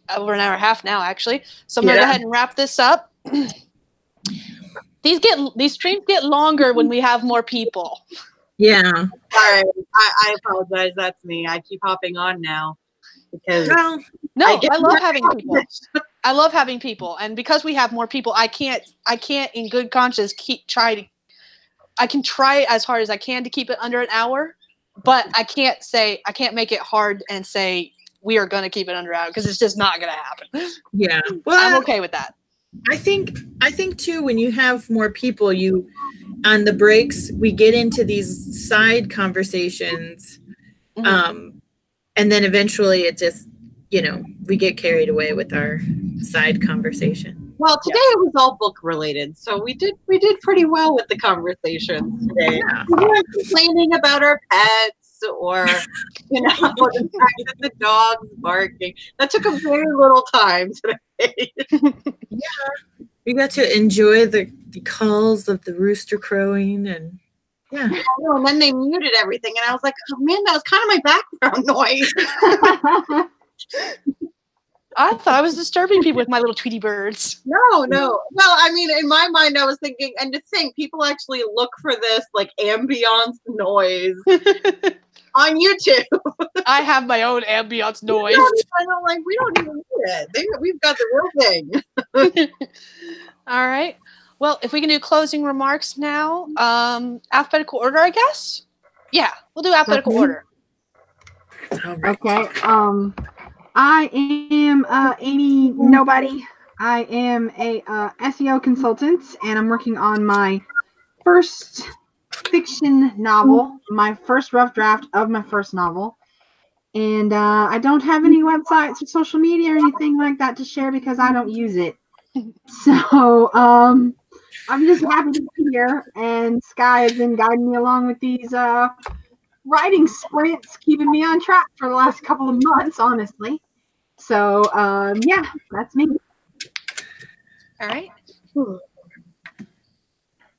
a half now, actually. So I'm gonna go ahead and wrap this up. These streams get longer when we have more people. Yeah. Sorry, I apologize. That's me. I keep hopping on now because I love having people. I love having people, and because we have more people, I can't in good conscience I can try as hard as I can to keep it under an hour, but I can't make it hard and say we are going to keep it under an hour because it's just not going to happen. Yeah. Well, I'm okay with that. I think too, when you have more people, on the breaks, we get into these side conversations. And then eventually it just, you know, we get carried away with our side conversation. Well, today it was all book related, so we did pretty well with the conversations today. Yeah. We weren't complaining about our pets or, you know, the fact that the dog's barking. That took a very little time today. Yeah. We got to enjoy the calls of the rooster crowing and yeah. And then they muted everything, and I was like, oh, man, that was kind of my background noise. I thought I was disturbing people with my little Tweety birds. No. Well, I mean, in my mind, I was thinking, and to think people actually look for this like ambiance noise on YouTube. I have my own ambiance noise. I'm like, we don't even need it. We've got the real thing. All right. Well, if we can do closing remarks now, alphabetical order, I guess. Yeah, we'll do alphabetical order. Okay. I am Amy Nobody. I am a SEO consultant, and I'm working on my first fiction novel, my first rough draft of my first novel. And I don't have any websites or social media or anything like that to share because I don't use it. So I'm just happy to be here, and Sky has been guiding me along with these writing sprints, keeping me on track for the last couple of months, honestly. So yeah, that's me. All right.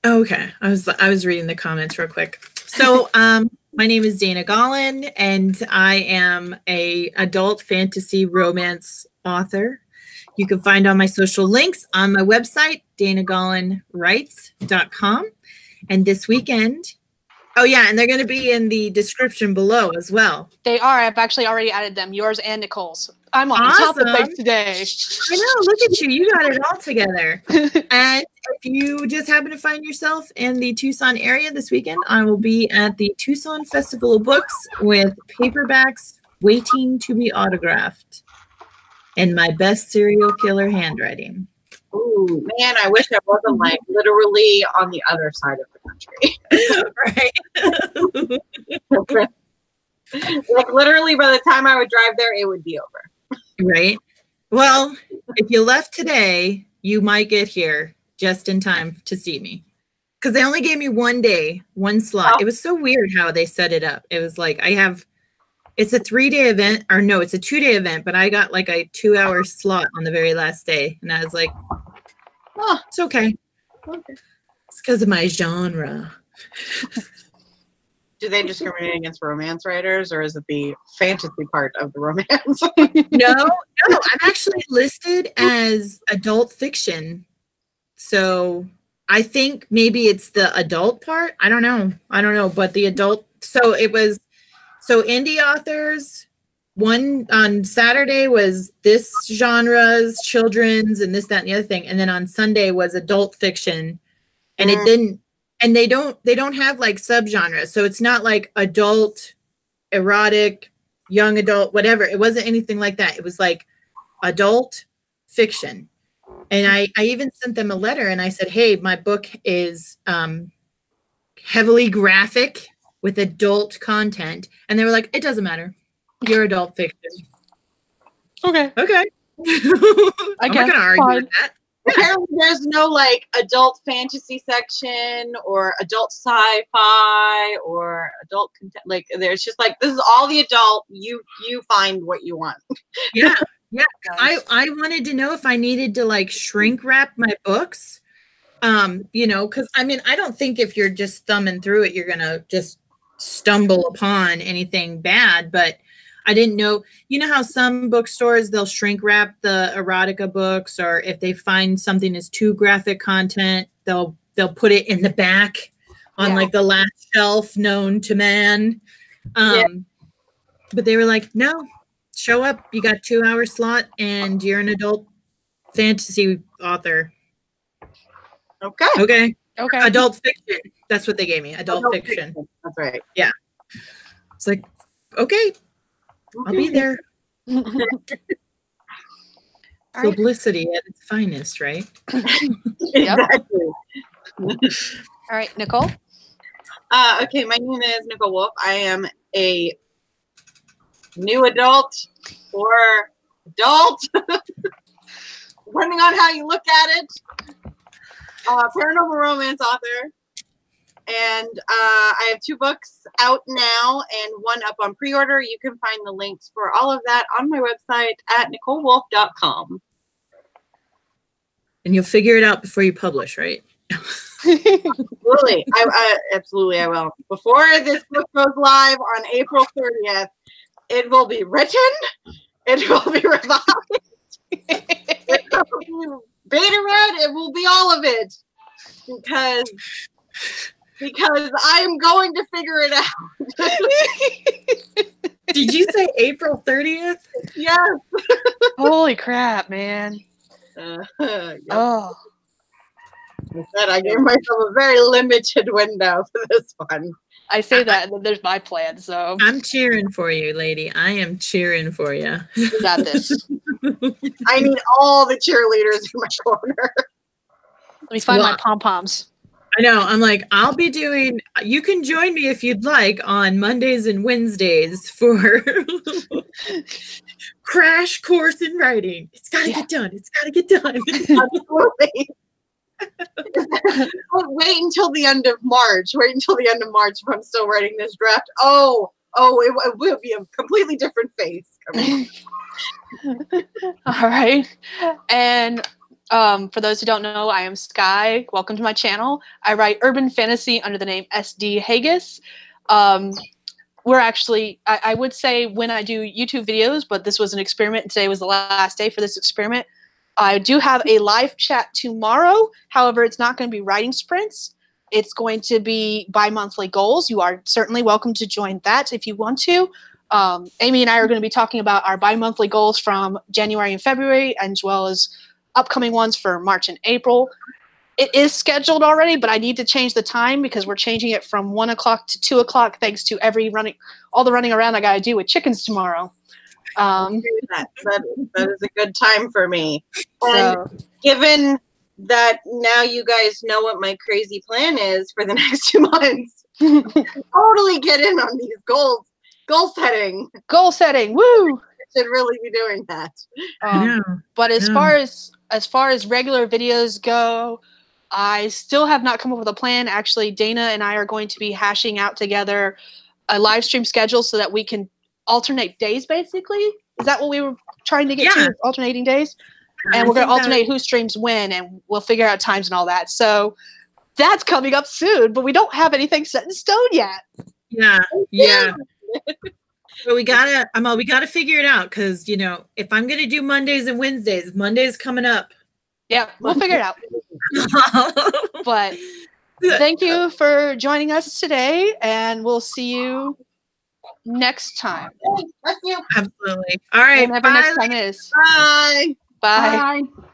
Okay, I was reading the comments real quick. So my name is Dana Gollin, and I am a adult fantasy romance author. You can find all my social links on my website, danagollinwrites.com. And this weekend, oh yeah, and they're going to be in the description below as well. They are. I've actually already added them, yours and Nicole's. I'm on top of things today. I know. Look at you. You got it all together. And if you just happen to find yourself in the Tucson area this weekend, I will be at the Tucson Festival of Books with paperbacks waiting to be autographed in my best serial killer handwriting. Ooh, man, I wish I wasn't like literally on the other side of the country. Right. Like literally by the time I would drive there, it would be over. Right. Well, if you left today, you might get here just in time to see me. Because they only gave me 1 day, 1 slot. It was so weird how they set it up. It was like, it's a 3-day event, or no, it's a 2-day event, but I got like a 2-hour slot on the very last day. And I was like, oh, it's okay. It's because of my genre. Do they discriminate against romance writers, or is it the fantasy part of the romance? No, I'm actually listed as adult fiction. So I think maybe it's the adult part. I don't know, but the adult. So indie authors, one on Saturday was this genres, children's, and this, that, and the other thing. And then on Sunday was adult fiction. And it didn't, and they don't have like subgenres. So it's not like adult, erotic, young adult, whatever. It wasn't anything like that. It was like adult fiction. And I even sent them a letter and I said, hey, my book is heavily graphic with adult content. And they were like, it doesn't matter. You're adult fiction. Okay. I'm not going to argue with that. Apparently there's no like adult fantasy section or adult sci-fi or adult content. Like there's just like, this is all the adult. You find what you want. Yeah. I wanted to know if I needed to like shrink wrap my books. Because I mean, I don't think if you're just thumbing through it, you're gonna just stumble upon anything bad, but I didn't know, how some bookstores, they'll shrink wrap the erotica books, or if they find something is too graphic content, they'll put it in the back on like the last shelf known to man. But they were like, no, show up. You got 2-hour slot and you're an adult fantasy author. Okay. Adult fiction. That's what they gave me. Adult fiction. That's right. Yeah. It's like, okay. I'll be there. Publicity at its finest, right? Exactly. All right, Nicole. Okay, my name is Nicole Wolf. I am a new adult or adult, depending on how you look at it, paranormal romance author. And I have 2 books out now and 1 up on pre-order. You can find the links for all of that on my website at NicoleWolf.com. And you'll figure it out before you publish, right? Absolutely. Absolutely, I will. Before this book goes live on April 30th, it will be written, it will be revised, it will be beta read, it will be all of it. Because I am going to figure it out. Did you say April 30th? Yes. Holy crap, man. Yep. Oh. I said I gave myself a very limited window for this one. I say that, and then there's my plan, so. I'm cheering for you, lady. I am cheering for you. You got this. I need all the cheerleaders in my corner. Let me find my pom-poms. I know. I'm like, I'll be doing, you can join me if you'd like on Mondays and Wednesdays for crash course in writing. It's got to get done. It's got to get done. Absolutely. Wait until the end of March. Wait until the end of March if I'm still writing this draft. It will be a completely different face coming. All right. And for those who don't know, I am Sky. Welcome to my channel. I write urban fantasy under the name SD Haggis. We're actually, I would say when I do YouTube videos, but this was an experiment, and today was the last day for this experiment. I do have a live chat tomorrow. However, it's not going to be writing sprints. It's going to be bi-monthly goals. You are certainly welcome to join that if you want to. Amy and I are going to be talking about our bi-monthly goals from January and February, as well as upcoming ones for March and April. It is scheduled already, but I need to change the time because we're changing it from 1 o'clock to 2 o'clock thanks to all the running around I got to do with chickens tomorrow. That is a good time for me. And given that now you guys know what my crazy plan is for the next 2 months, totally get in on these goals. Goal setting. Woo! Should really be doing that. But as far as regular videos go, I still have not come up with a plan. Actually, Dana and I are going to be hashing out together a live stream schedule so that we can alternate days, basically. Is that what we were trying to get Yeah. to? Alternating days? And I we're going to think that- alternate who streams when, and we'll figure out times and all that. So that's coming up soon, but we don't have anything set in stone yet. Yeah. But we gotta figure it out, because if I'm gonna do Mondays and Wednesdays, Monday's coming up. Yeah, we'll figure it out. But thank you for joining us today, and we'll see you next time. That's you. Absolutely. All right. Whenever Bye. next time is. Bye. Bye. Bye.